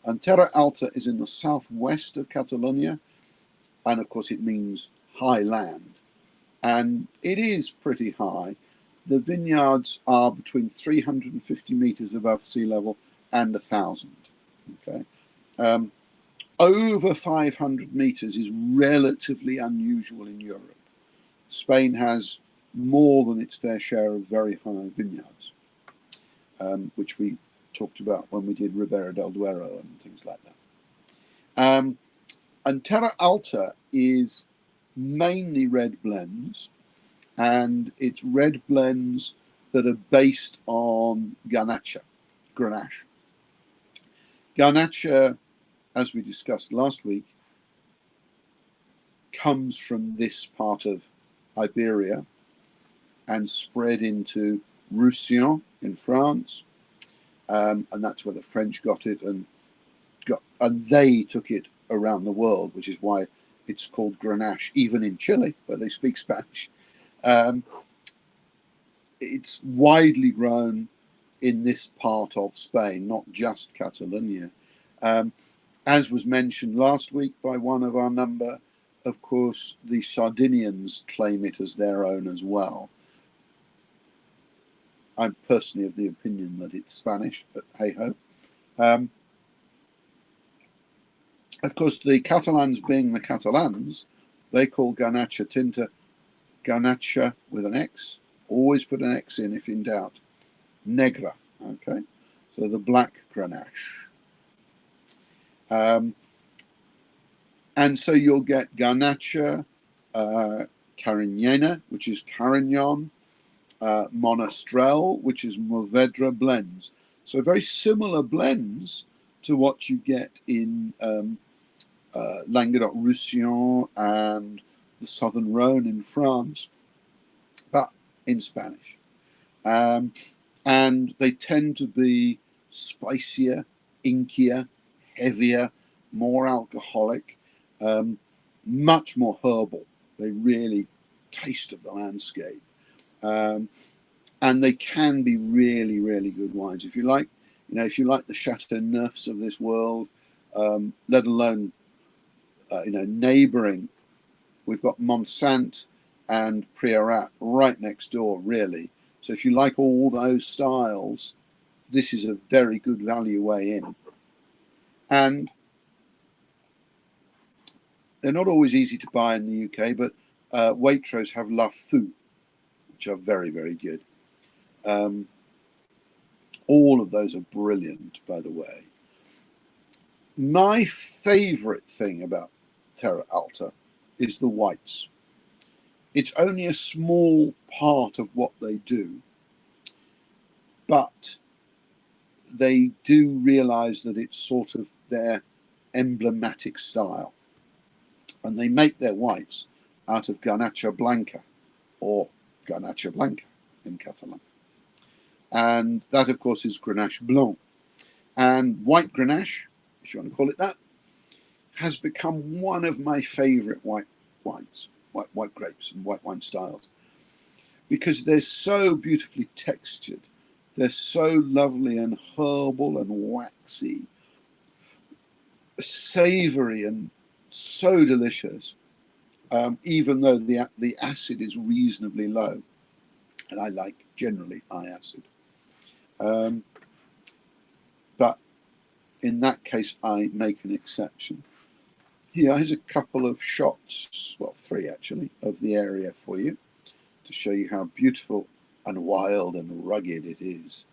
[SPEAKER 1] And Terra Alta is in the southwest of Catalonia, and of course it means high land. And it is pretty high. The vineyards are between 350 meters above sea level and 1,000. Okay, over 500 meters is relatively unusual in Europe. Spain has more than its fair share of very high vineyards, which we talked about when we did Ribera del Duero and things like that. And Terra Alta is mainly red blends, and it's red blends that are based on Grenache. Grenache, as we discussed last week, comes from this part of Iberia and spread into Roussillon in France, and that's where the French got it, and they took it around the world, which is why it's called Grenache, even in Chile, where they speak Spanish. It's widely grown in this part of Spain, not just Catalonia. As was mentioned last week by one of our number, of course, the Sardinians claim it as their own as well. I'm personally of the opinion that it's Spanish, but hey-ho. Of course, the Catalans being the Catalans, they call Garnacha Tinta Garnacha with an X. Always put an X in if in doubt. Negra, okay? So the black Grenache. And so you'll get Garnacha, Carignana, which is Carignan, Monastrell, which is Mourvedre blends. So very similar blends to what you get in Languedoc-Roussillon and the Southern Rhone in France, but in Spanish. And they tend to be spicier, inkier, heavier, more alcoholic, much more herbal. They really taste of the landscape. And they can be really, really good wines. If you like, if you like the Chateau Neufs of this world, let alone, neighboring, we've got Monsant and Priorat right next door, really. So if you like all those styles, this is a very good value way in. And they're not always easy to buy in the UK, but Waitrose have La Fou, which are very, very good. All of those are brilliant, by the way. My favorite thing about Terra Alta is the whites. It's only a small part of what they do, but they do realize that it's sort of their emblematic style. and they make their whites out of Garnacha Blanca, or Garnacha Blanca in Catalan. And that, of course, is Grenache Blanc. And white Grenache, if you want to call it that, has become one of my favourite white wines, white grapes and white wine styles, because they're so beautifully textured. They're so lovely and herbal and waxy, savoury and so delicious, even though the acid is reasonably low. And I like generally high acid. But in that case, I make an exception. Here's a couple of shots, well, 3 actually, of the area for you to show you how beautiful and wild and rugged it is.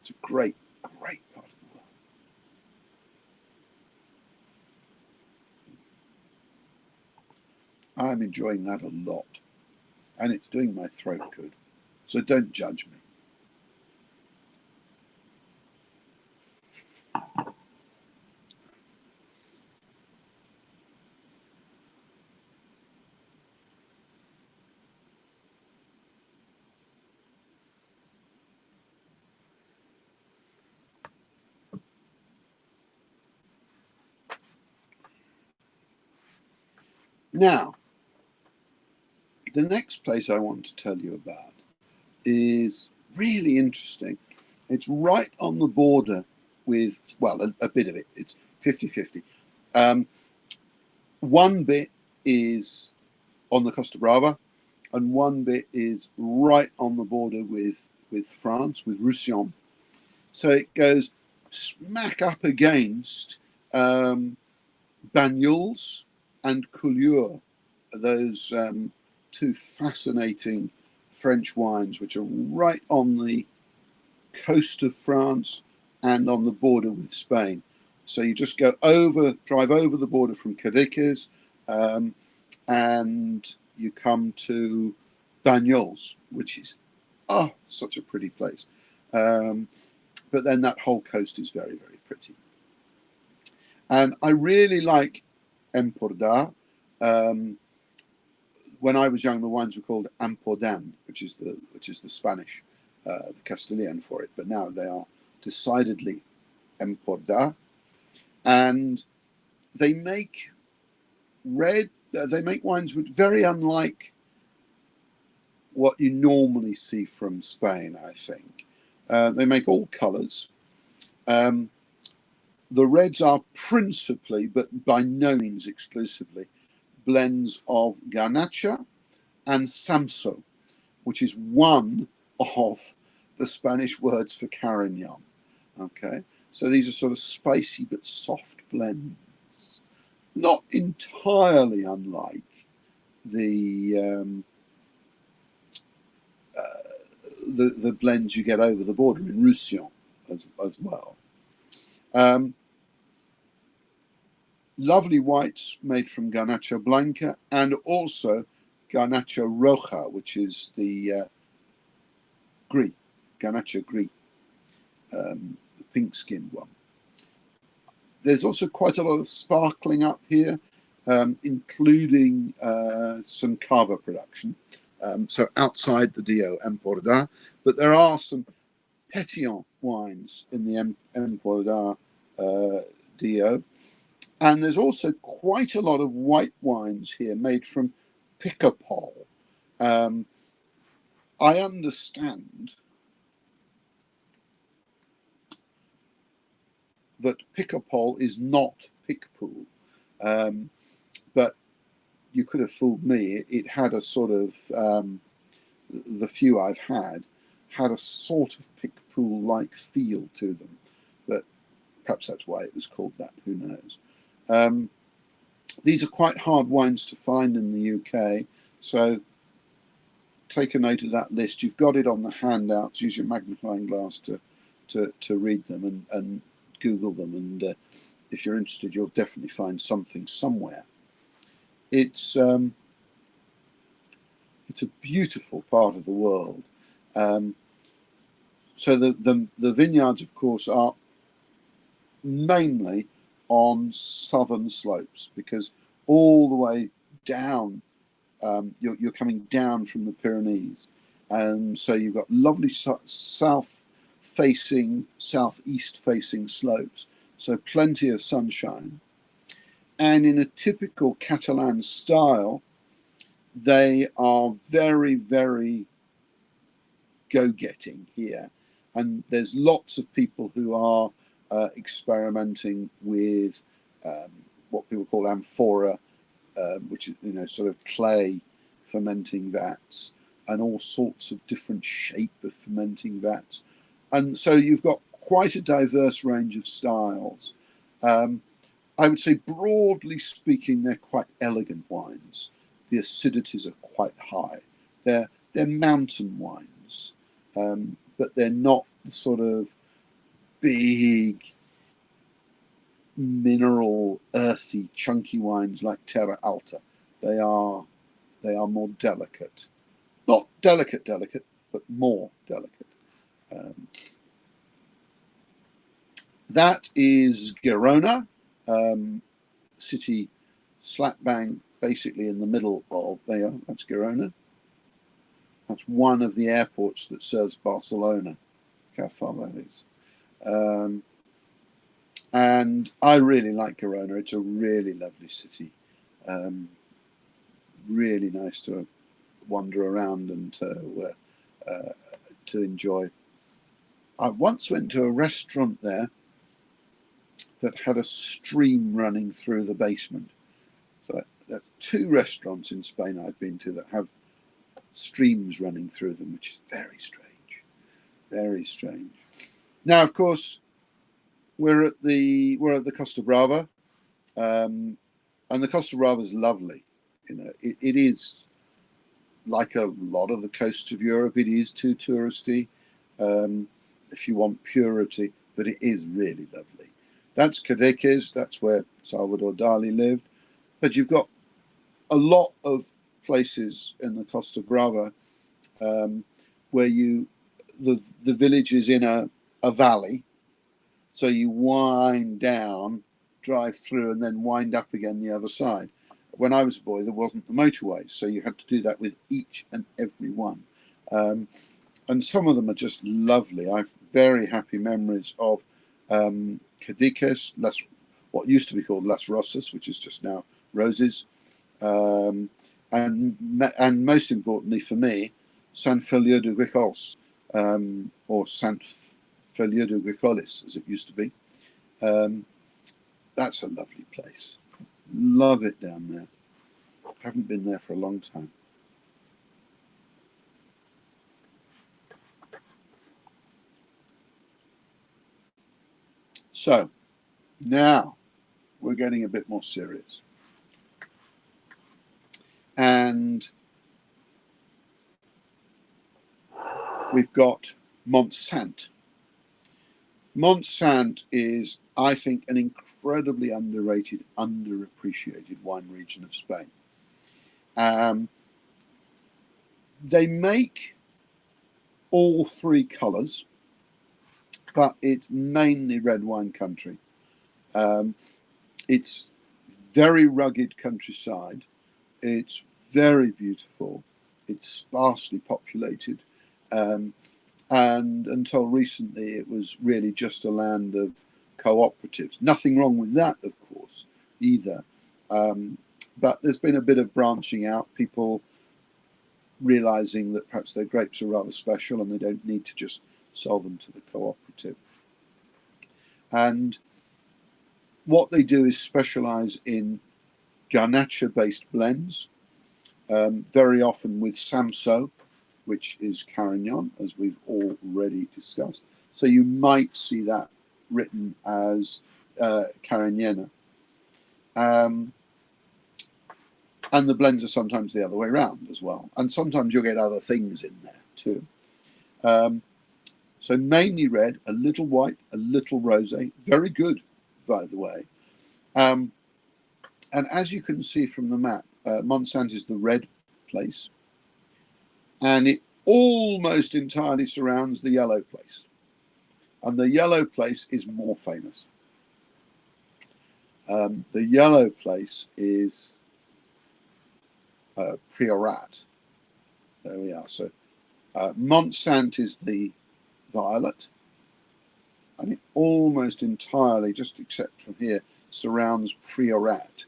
[SPEAKER 1] It's a great, great part of the world. I'm enjoying that a lot, and it's doing my throat good. So don't judge me. Now, the next place I want to tell you about is really interesting. It's right on the border with, well, a bit of it. It's 50-50. One bit is on the Costa Brava, and one bit is right on the border with France, with Roussillon. So it goes smack up against Banyuls and Collioure, those 2 fascinating French wines, which are right on the coast of France and on the border with Spain. So you just drive over the border from Cadiz, and you come to Banyuls, which is such a pretty place. But then that whole coast is very, very pretty. And I really like Empordà. When I was young, the wines were called Ampordán, which is the Spanish, the Castilian for it. But now they are decidedly Empordà, and they make wines which very unlike what you normally see from Spain, I think. They make all colours. The reds are principally, but by no means exclusively, blends of Garnacha and Samso, which is one of the Spanish words for Carignan. Okay, so these are sort of spicy but soft blends, not entirely unlike the blends you get over the border in Roussillon as well. Lovely whites made from Garnacha Blanca and also Garnacha Roja, which is the Gris, Garnacha Gris, the pink-skinned one. There's also quite a lot of sparkling up here, including some cava production. So outside the DO Empordà, but there are some pétillant wines in the Empordà DO. And there's also quite a lot of white wines here made from Picapol. I understand that Picapol is not Picpoul, but you could have fooled me. It had a sort of, the few I've had a sort of Picpoul-like feel to them, but perhaps that's why it was called that, who knows. These are quite hard wines to find in the UK, so take a note of that list. You've got it on the handouts. Use your magnifying glass to read them and Google them, and if you're interested, you'll definitely find something somewhere. It's a beautiful part of the world. So the vineyards, of course, are mainly on southern slopes, because all the way down. You're coming down from the Pyrenees, and so you've got lovely southeast-facing slopes, so plenty of sunshine. And in a typical Catalan style, they are very, very go-getting here, and there's lots of people who are experimenting with what people call amphora, which is, sort of clay fermenting vats, and all sorts of different shape of fermenting vats. And so you've got quite a diverse range of styles. I would say, broadly speaking, they're quite elegant wines. The acidities are quite high. They're mountain wines, but they're not the sort of big, mineral, earthy, chunky wines like Terra Alta. They are more delicate. Not delicate, but more delicate. That is Girona, city slap bang, basically in the middle of, that's Girona. That's one of the airports that serves Barcelona. Look how far that is. And I really like Girona. It's a really lovely city. Really nice to wander around and to enjoy. I once went to a restaurant there that had a stream running through the basement. So there are 2 restaurants in Spain I've been to that have streams running through them, which is very strange. Very strange. Now, of course, we're at the Costa Brava, and the Costa Brava is lovely. It is like a lot of the coasts of Europe. It is too touristy if you want purity, but it is really lovely. That's Cadiz. That's where Salvador Dali lived. But you've got a lot of places in the Costa Brava where the village is in a valley. So you wind down, drive through, and then wind up again the other side. When I was a boy, there wasn't the motorway, so you had to do that with each and every one. And some of them are just lovely. I have very happy memories of Cadiz, what used to be called Las Rosas, which is just now Roses, and most importantly for me, Sant Feliu de Guíxols, or Sant Feliu de Guíxols, as it used to be. That's a lovely place. Love it down there. Haven't been there for a long time. So now we're getting a bit more serious. And we've got Montsant. Montsant is, I think, an incredibly underrated, underappreciated wine region of Spain. They make all 3 colours, but it's mainly red wine country. It's very rugged countryside. It's very beautiful. It's sparsely populated. And until recently, it was really just a land of cooperatives. Nothing wrong with that, of course, either. But there's been a bit of branching out, people realizing that perhaps their grapes are rather special and they don't need to just sell them to the cooperative. And what they do is specialize in Garnacha-based blends, very often with Samso, which is Carignan, as we've already discussed. So you might see that written as Carignana. And the blends are sometimes the other way around as well. And sometimes you'll get other things in there too. So mainly red, a little white, a little rosé. Very good, by the way. And as you can see from the map, Montsant is the red place. And it almost entirely surrounds the yellow place. And the yellow place is more famous. The yellow place is Priorat. There we are. So Montsant is the violet, and it almost entirely, just except from here, surrounds Priorat,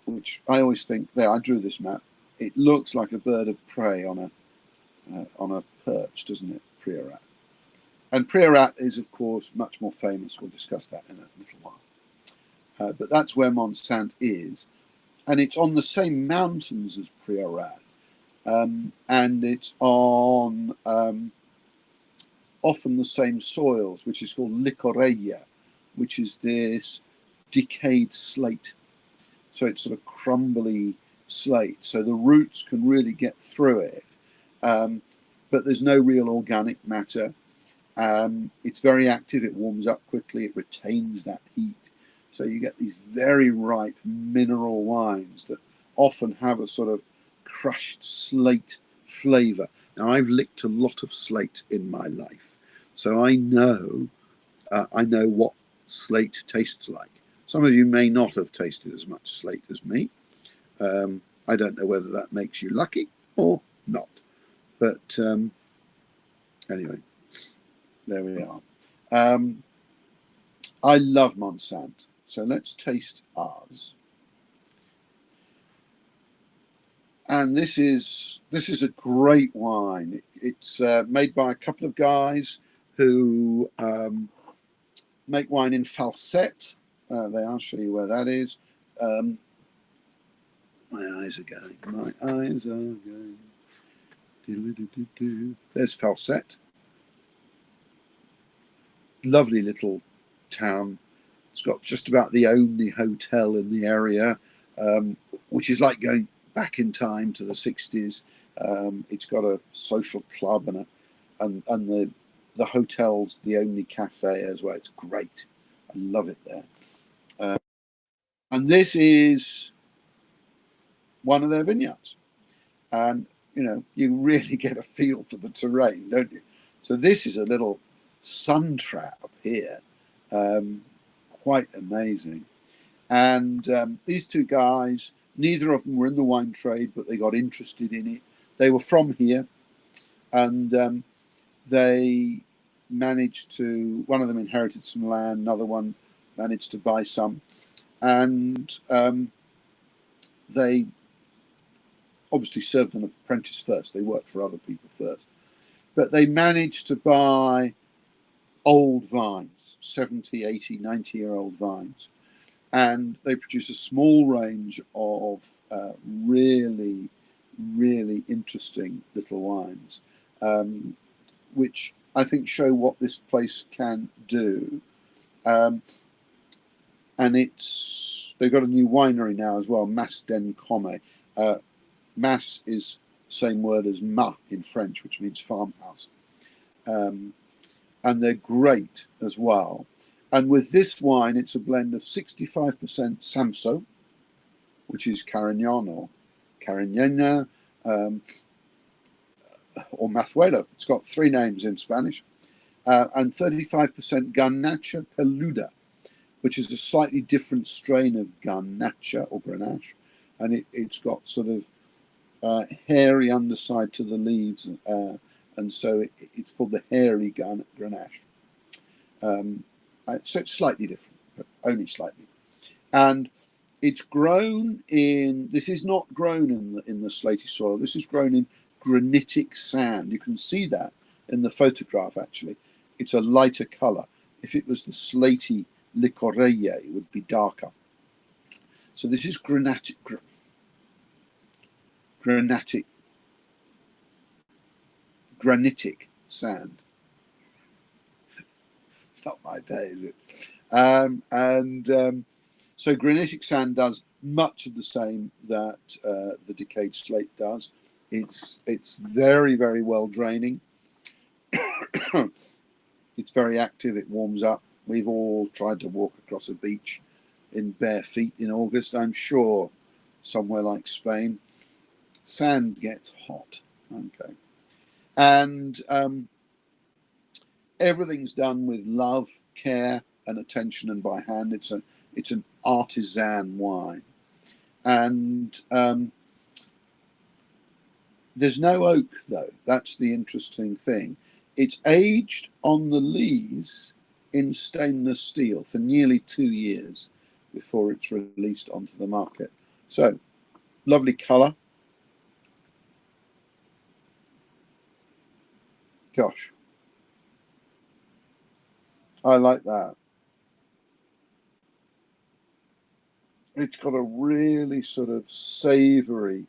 [SPEAKER 1] which I always think, there, I drew this map, it looks like a bird of prey on a perch, doesn't it, Priorat? And Priorat is, of course, much more famous. We'll discuss that in a little while. But that's where Montsant is. And it's on the same mountains as Priorat. And it's on often the same soils, which is called licorella, which is this decayed slate. So it's sort of crumbly slate. So the roots can really get through it. But there's no real organic matter. It's very active. It warms up quickly. It retains that heat. So you get these very ripe mineral wines that often have a sort of crushed slate flavour. Now, I've licked a lot of slate in my life, so I know what slate tastes like. Some of you may not have tasted as much slate as me. I don't know whether that makes you lucky or not. But anyway, there we are. I love Montsant, so let's taste ours. And this is a great wine. It's made by a couple of guys who make wine in Falset. I'll show you where that is. My eyes are going. My eyes are going. There's Falset. Lovely little town. It's got just about the only hotel in the area, which is like going back in time to the 60s. It's got a social club and the hotel's the only cafe as well. It's great. I love it there. And this is one of their vineyards. And, you know, you really get a feel for the terrain, don't you? So this is a little sun trap here. Quite amazing. And these two guys, neither of them were in the wine trade, but they got interested in it. They were from here, and they managed to, one of them inherited some land, another one managed to buy some, and they obviously served an apprentice first. They worked for other people first, but they managed to buy old vines, 70, 80, 90-year-old vines. And they produce a small range of really, really interesting little wines, which I think show what this place can do. And they've got a new winery now as well, Mas den Come. Mas is the same word as ma in French, which means farmhouse. And they're great as well. And with this wine, it's a blend of 65% Samso, which is Carignan or Carignana, or Mazuelo. It's got three names in Spanish. And 35% Garnacha Peluda, which is a slightly different strain of Garnacha or Grenache. And it's got sort of hairy underside to the leaves. And so it's called the hairy Grenache. So it's slightly different, but only slightly. And it's grown in, this is not grown in the slaty soil. This is grown in granitic sand. You can see that in the photograph, actually. It's a lighter color. If it was the slaty licorella, it would be darker. So this is granitic sand. It's not my day, is it? So granitic sand does much of the same that the decayed slate does. It's very, very well draining. It's very active. It warms up. We've all tried to walk across a beach in bare feet in August, I'm sure, somewhere like Spain. Sand gets hot. Okay. And everything's done with love, care, and attention, and by hand. It's an artisan wine. And there's no oak, though. That's the interesting thing. It's aged on the lees in stainless steel for nearly 2 years before it's released onto the market. So, lovely colour. Gosh, I like that. It's got a really sort of savoury,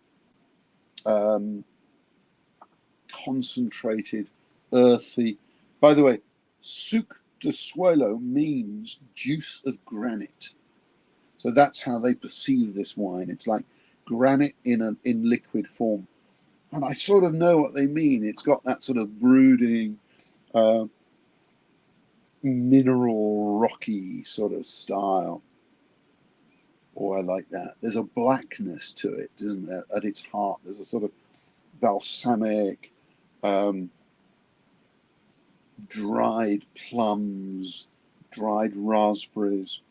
[SPEAKER 1] concentrated, earthy. By the way, suc de suelo means juice of granite. So that's how they perceive this wine. It's like granite in liquid form. And I sort of know what they mean. It's got that sort of brooding, mineral, rocky sort of style. Oh, I like that. There's a blackness to it, isn't there? At its heart, there's a sort of balsamic, dried plums, dried raspberries,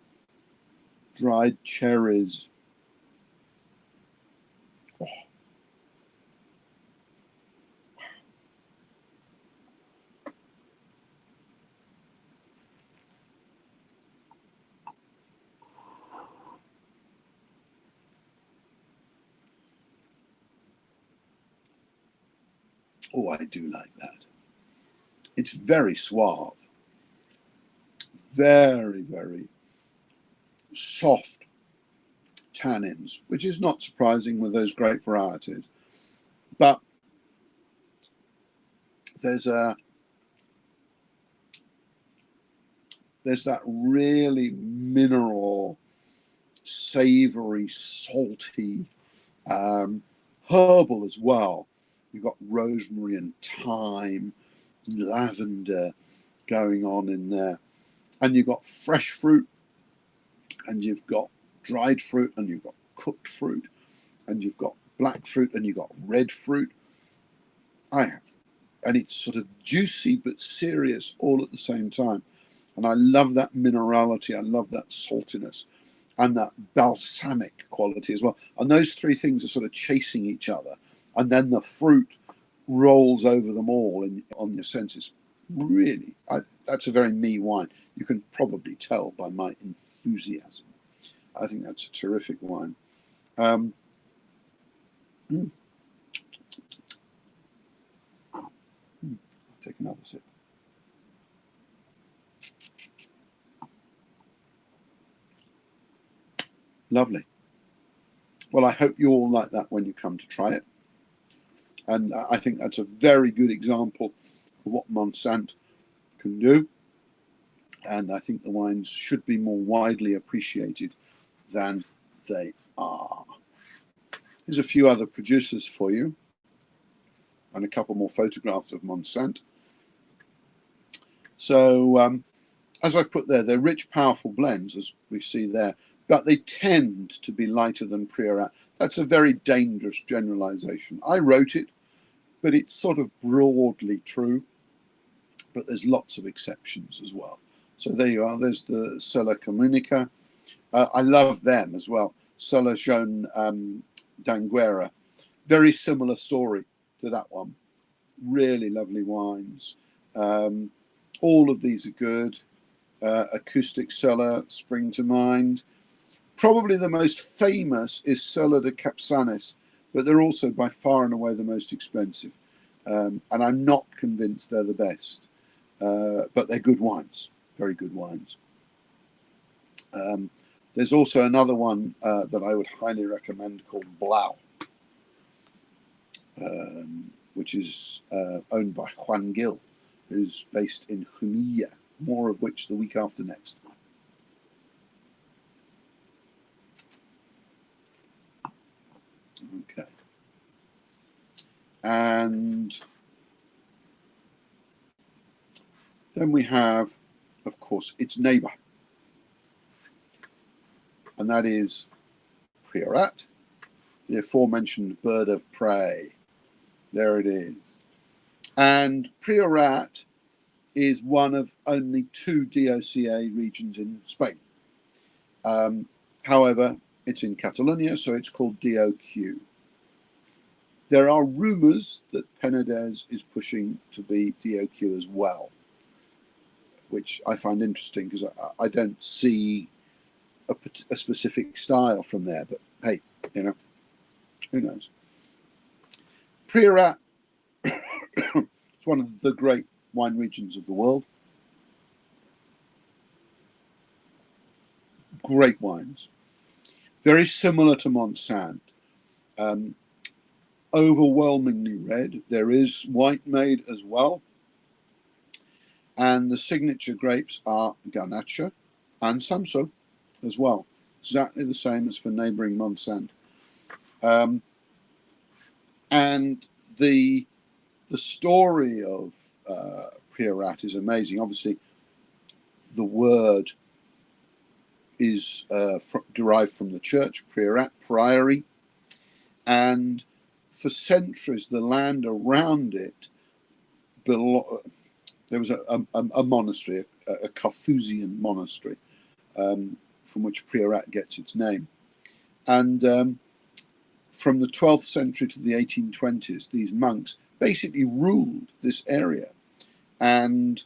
[SPEAKER 1] dried cherries. Oh. Oh, I do like that. It's very suave, very, very soft tannins, which is not surprising with those grape varieties. But there's that really mineral, savoury, salty, herbal as well. You've got rosemary and thyme, lavender going on in there. And you've got fresh fruit, and you've got dried fruit, and you've got cooked fruit, and you've got black fruit, and you've got red fruit. And it's sort of juicy but serious all at the same time. And I love that minerality. I love that saltiness and that balsamic quality as well. And those three things are sort of chasing each other. And then the fruit rolls over them all on your senses. Really, that's a very me wine. You can probably tell by my enthusiasm. I think that's a terrific wine. Take another sip. Lovely. Well, I hope you all like that when you come to try it. And I think that's a very good example of what Monsanto can do. And I think the wines should be more widely appreciated than they are. Here's a few other producers for you and a couple more photographs of Monsanto. So, as I put there, they're rich, powerful blends, as we see there, but they tend to be lighter than Priorat. That's a very dangerous generalization. I wrote it, but it's sort of broadly true, but there's lots of exceptions as well. So there you are. There's the Cella Comunica. I love them as well. Cella Jaune d'Anguera. Very similar story to that one. Really lovely wines. All of these are good. Acoustic Cella spring to mind. Probably the most famous is Cella de Capsanis, but they're also by far and away the most expensive. And I'm not convinced they're the best. But they're good wines. Very good wines. There's also another one that I would highly recommend called Blau, which is owned by Juan Gil, who's based in Jumilla, more of which the week after next. Okay. And then we have, of course, its neighbour, and that is Priorat, the aforementioned bird of prey. There it is. And Priorat is one of only 2 DOCA regions in Spain. However, it's in Catalonia, so it's called DOQ. There are rumours that Penedès is pushing to be DOQ as well, which I find interesting because I don't see a specific style from there. But hey, who knows? Priorat is one of the great wine regions of the world. Great wines. Very similar to Monsanto. Overwhelmingly red. There is white made as well. And the signature grapes are Garnacha and Samso as well. Exactly the same as for neighbouring Monsanto. And the story of Priorat is amazing. Obviously, the word is derived from the church, Priorat, priory, and for centuries the land around it there was a monastery, a Carthusian monastery, from which Priorat gets its name. And from the 12th century to the 1820s, these monks basically ruled this area and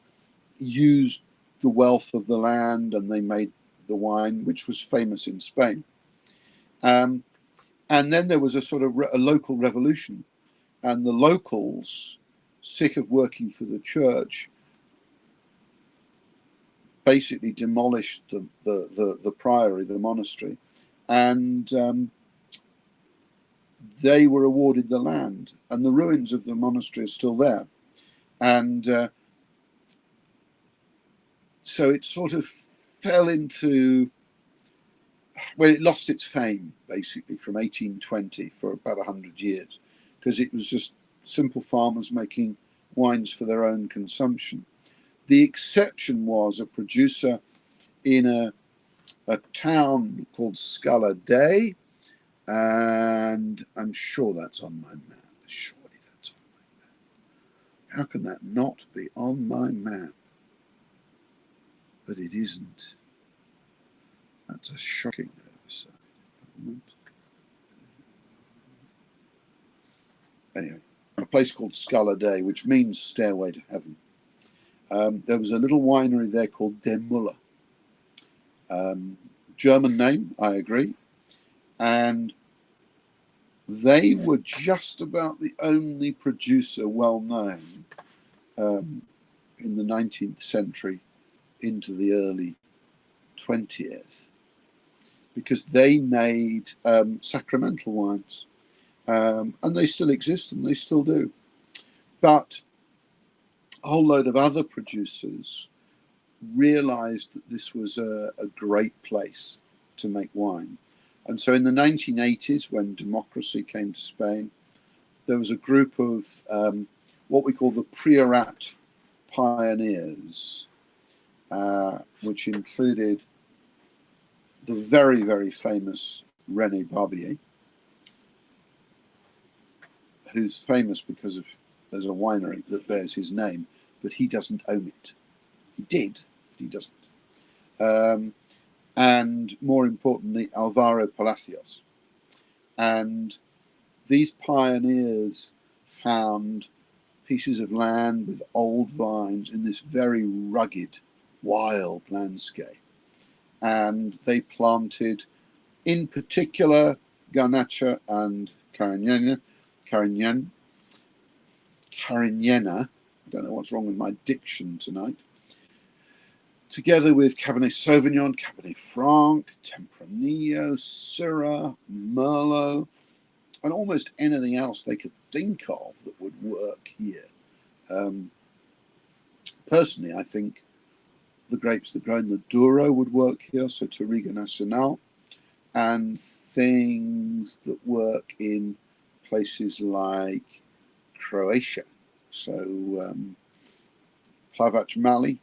[SPEAKER 1] used the wealth of the land, and they made the wine, which was famous in Spain. And then there was a sort of a local revolution, and the locals, sick of working for the church, basically demolished the priory, the monastery, and they were awarded the land, and the ruins of the monastery are still there. And so it sort of fell into, well, it lost its fame basically from 1820 for about 100 years, because it was just simple farmers making wines for their own consumption. The exception was a producer in a town called Scala Dei, and I'm sure that's on my map. Surely that's on my map. How can that not be on my map? But it isn't. That's a shocking oversight. Anyway, a place called Scala Dei, which means stairway to heaven. There was a little winery there called Der Müller. German name, I agree. And they were just about the only producer well known in the 19th century into the early 20th, because they made sacramental wines. And they still exist, and they still do. But a whole load of other producers realized that this was a great place to make wine. And so in the 1980s, when democracy came to Spain, there was a group of what we call the Priorat pioneers, which included the very, very famous René Barbier, who's famous because there's a winery that bears his name, but he doesn't own it. He did, but he doesn't. And more importantly, Alvaro Palacios. And these pioneers found pieces of land with old vines in this very rugged, wild landscape. And they planted, in particular, Garnacha and Carignana. I don't know what's wrong with my diction tonight. Together with Cabernet Sauvignon, Cabernet Franc, Tempranillo, Syrah, Merlot, and almost anything else they could think of that would work here. Personally, I think the grapes that grow in the Douro would work here, so Touriga Nacional, and things that work in places like Croatia, so Plavac Mali,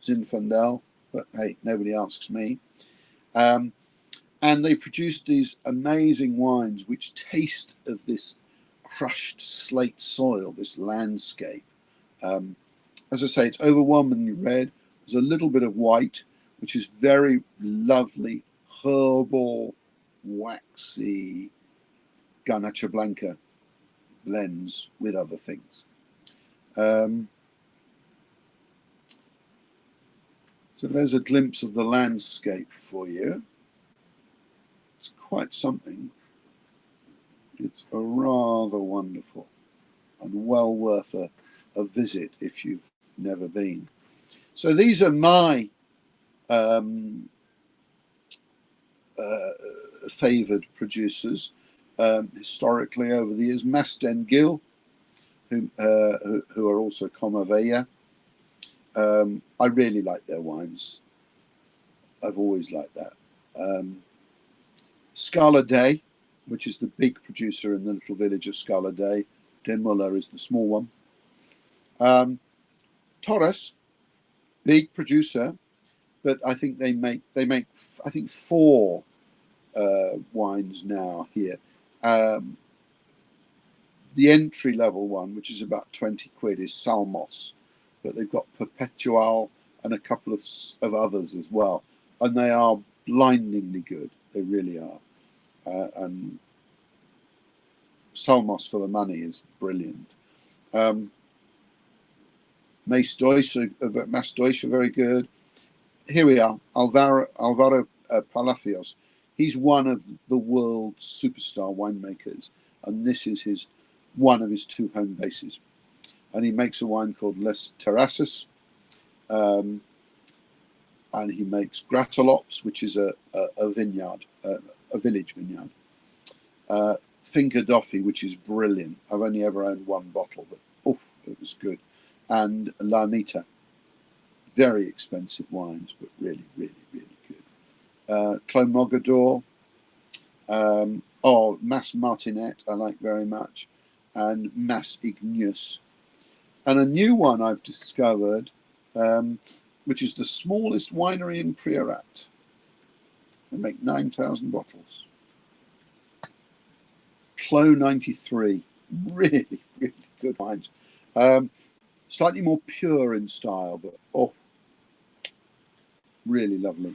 [SPEAKER 1] Zinfandel, but hey, nobody asks me. And they produced these amazing wines which taste of this crushed slate soil, this landscape. As I say, it's overwhelmingly red. There's a little bit of white, which is very lovely, herbal, waxy Garnacha Blanca blends with other things. So there's a glimpse of the landscape for you. It's quite something. It's a rather wonderful and well worth a visit if you've never been. So these are my favoured producers historically over the years. Masten Gill, who are also Comavella. I really like their wines. I've always liked that. Scala Day, which is the big producer in the little village of Scala Day. De Muller is the small one. Torres, big producer, but I think they make I think 4 wines now here. The entry level one, which is about 20 quid, is Salmos, but they've got Perpetual and a couple of others as well, and they are blindingly good. They really are. And Salmos for the money is brilliant. Mas Deutsch are very good. Here we are, Alvaro Palacios. He's one of the world's superstar winemakers, and this is one of his 2 home bases. And he makes a wine called Les Terrasses, and he makes Gratalops, which is a vineyard, a village vineyard. Finca Doffy, which is brilliant. I've only ever owned 1 bottle, but it was good. And La Mita, very expensive wines, but really, really, really good. Clos Mogador, Mas Martinet, I like very much, and Mas Igneus. And a new one I've discovered, which is the smallest winery in Priorat. They make 9,000 bottles. Clos 93, really, really good wines. Slightly more pure in style, but really lovely.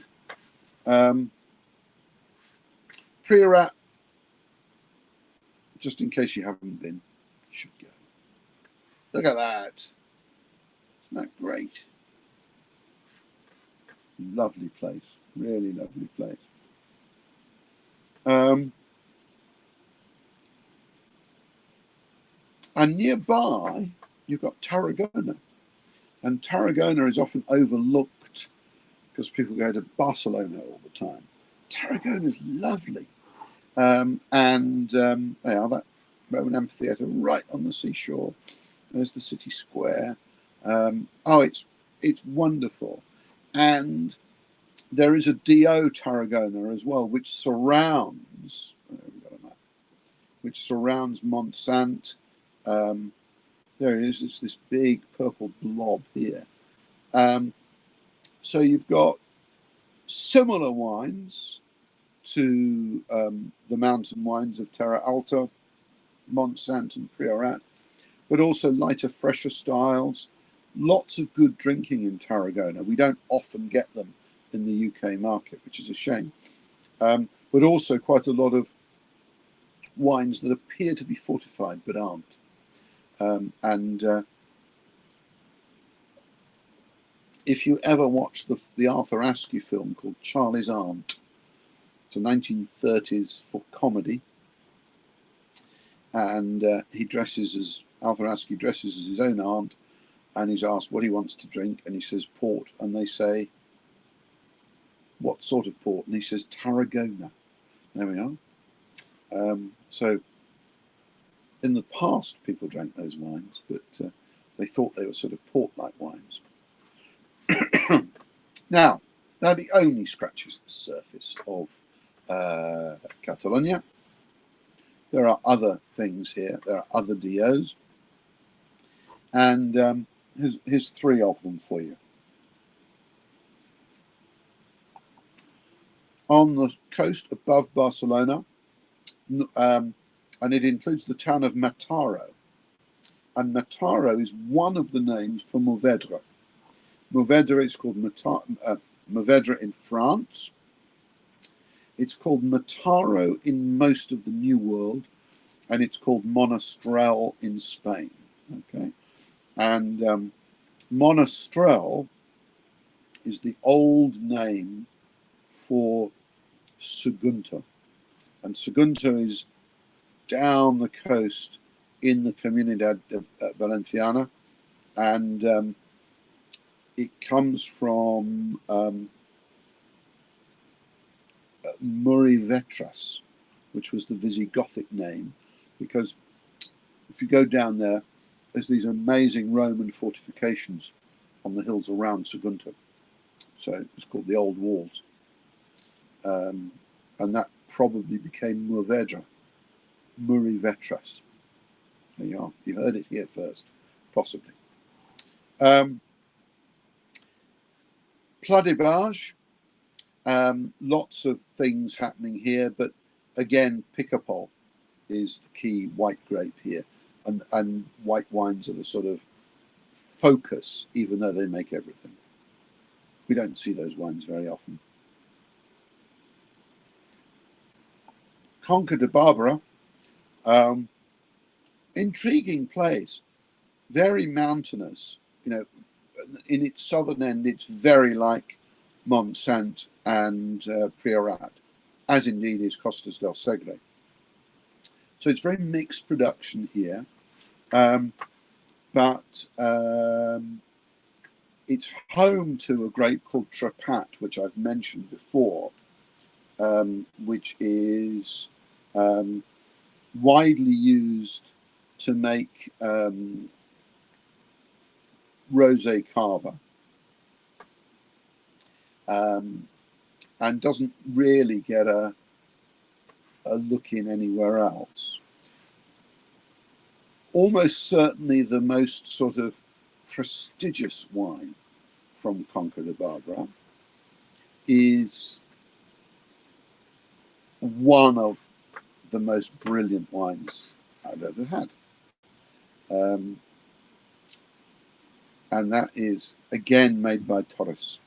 [SPEAKER 1] Priorat, just in case you haven't been, you should go. Look at that. Isn't that great? Lovely place. Really lovely place. And nearby, you've got Tarragona. And Tarragona is often overlooked because people go to Barcelona all the time. Tarragona is lovely. They are that Roman amphitheatre right on the seashore. There's the city square. It's wonderful. And there is a DO Tarragona as well, which surrounds, Montsant. There it is. It's this big purple blob here. So you've got similar wines to the mountain wines of Terra Alta, Montsant and Priorat, but also lighter, fresher styles. Lots of good drinking in Tarragona. We don't often get them in the UK market, which is a shame. But also quite a lot of wines that appear to be fortified but aren't. If you ever watch the Arthur Askew film called Charlie's Aunt, it's a 1930s comedy, and Arthur Askew dresses as his own aunt, and he's asked what he wants to drink, and he says port, and they say, what sort of port? And he says Tarragona. There we are. So in the past, people drank those wines, but they thought they were sort of port-like wines. Now, that only scratches the surface of Catalonia. There are other things here. There are other DOs. And here's 3 of them for you. On the coast above Barcelona, and it includes the town of Mataro. And Mataro is one of the names for Mourvedre. Mourvedre is called Mourvedre in France. It's called Mataro in most of the New World, and it's called Monastrell in Spain. Okay, and Monastrell is the old name for Sagunto, and Sagunto is down the coast in the Comunidad Valenciana, and it comes from Murivetras, which was the Visigothic name, because if you go down there, there's these amazing Roman fortifications on the hills around Sagunto. So it's called the Old Walls. And that probably became Mourvedre, Murivetras. There you are. You heard it here first, possibly. Pla des Barges, lots of things happening here, but again, Picapol is the key white grape here, and white wines are the sort of focus, even though they make everything. We don't see those wines very often. Conca de Barbara, intriguing place, very mountainous. You know, in its southern end, it's very like Montsant and Priorat, as indeed is Costas del Segre. So it's very mixed production here, but it's home to a grape called Trepat, which I've mentioned before, which is widely used to make rosé cava, and doesn't really get a look in anywhere else. Almost certainly the most sort of prestigious wine from Conca de Barbara is one of the most brilliant wines I've ever had. And that is, again, made by Torres.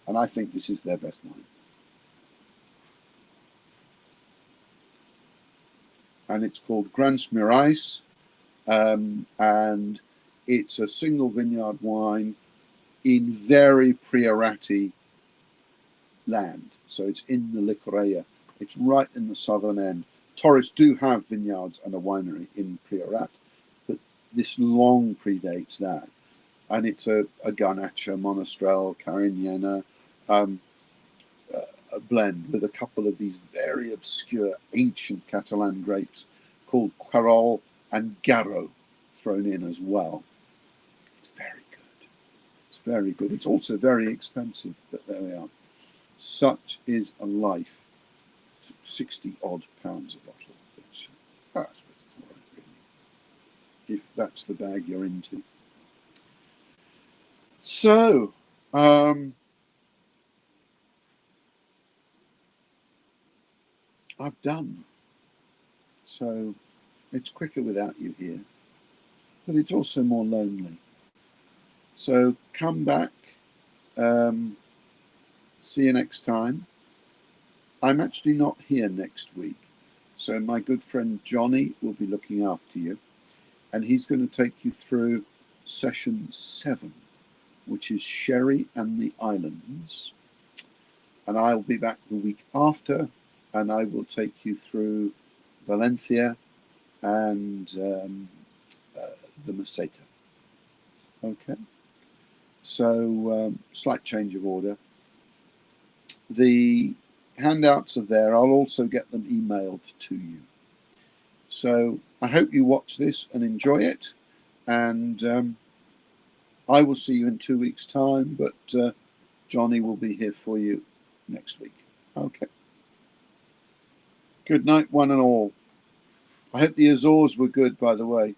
[SPEAKER 1] And I think this is their best wine. And it's called Grans Mirais, and it's a single vineyard wine in very Priorati land. So it's in the Licorea. It's right in the southern end. Torres do have vineyards and a winery in Priorat, but this long predates that. And it's a Garnacha, Monastrell, Carignana, a blend with a couple of these very obscure ancient Catalan grapes called Querol and Garro thrown in as well. It's very good. It's very good. It's also very expensive, but there we are. Such is a life. 60 odd pounds a bottle, which that's all right, really, if that's the bag you're into. So, I've done. So it's quicker without you here, but it's also more lonely. So come back. See you next time. I'm actually not here next week, so my good friend Johnny will be looking after you, and he's going to take you through session 7, which is Sherry and the Islands. And I'll be back the week after, and I will take you through Valencia and the Meseta. Okay, so slight change of order. The handouts are there. I'll also get them emailed to you. So I hope you watch this and enjoy it, and I will see you in 2 weeks' time, but Johnny will be here for you next week. Okay. Good night, one and all. I hope the Azores were good, by the way.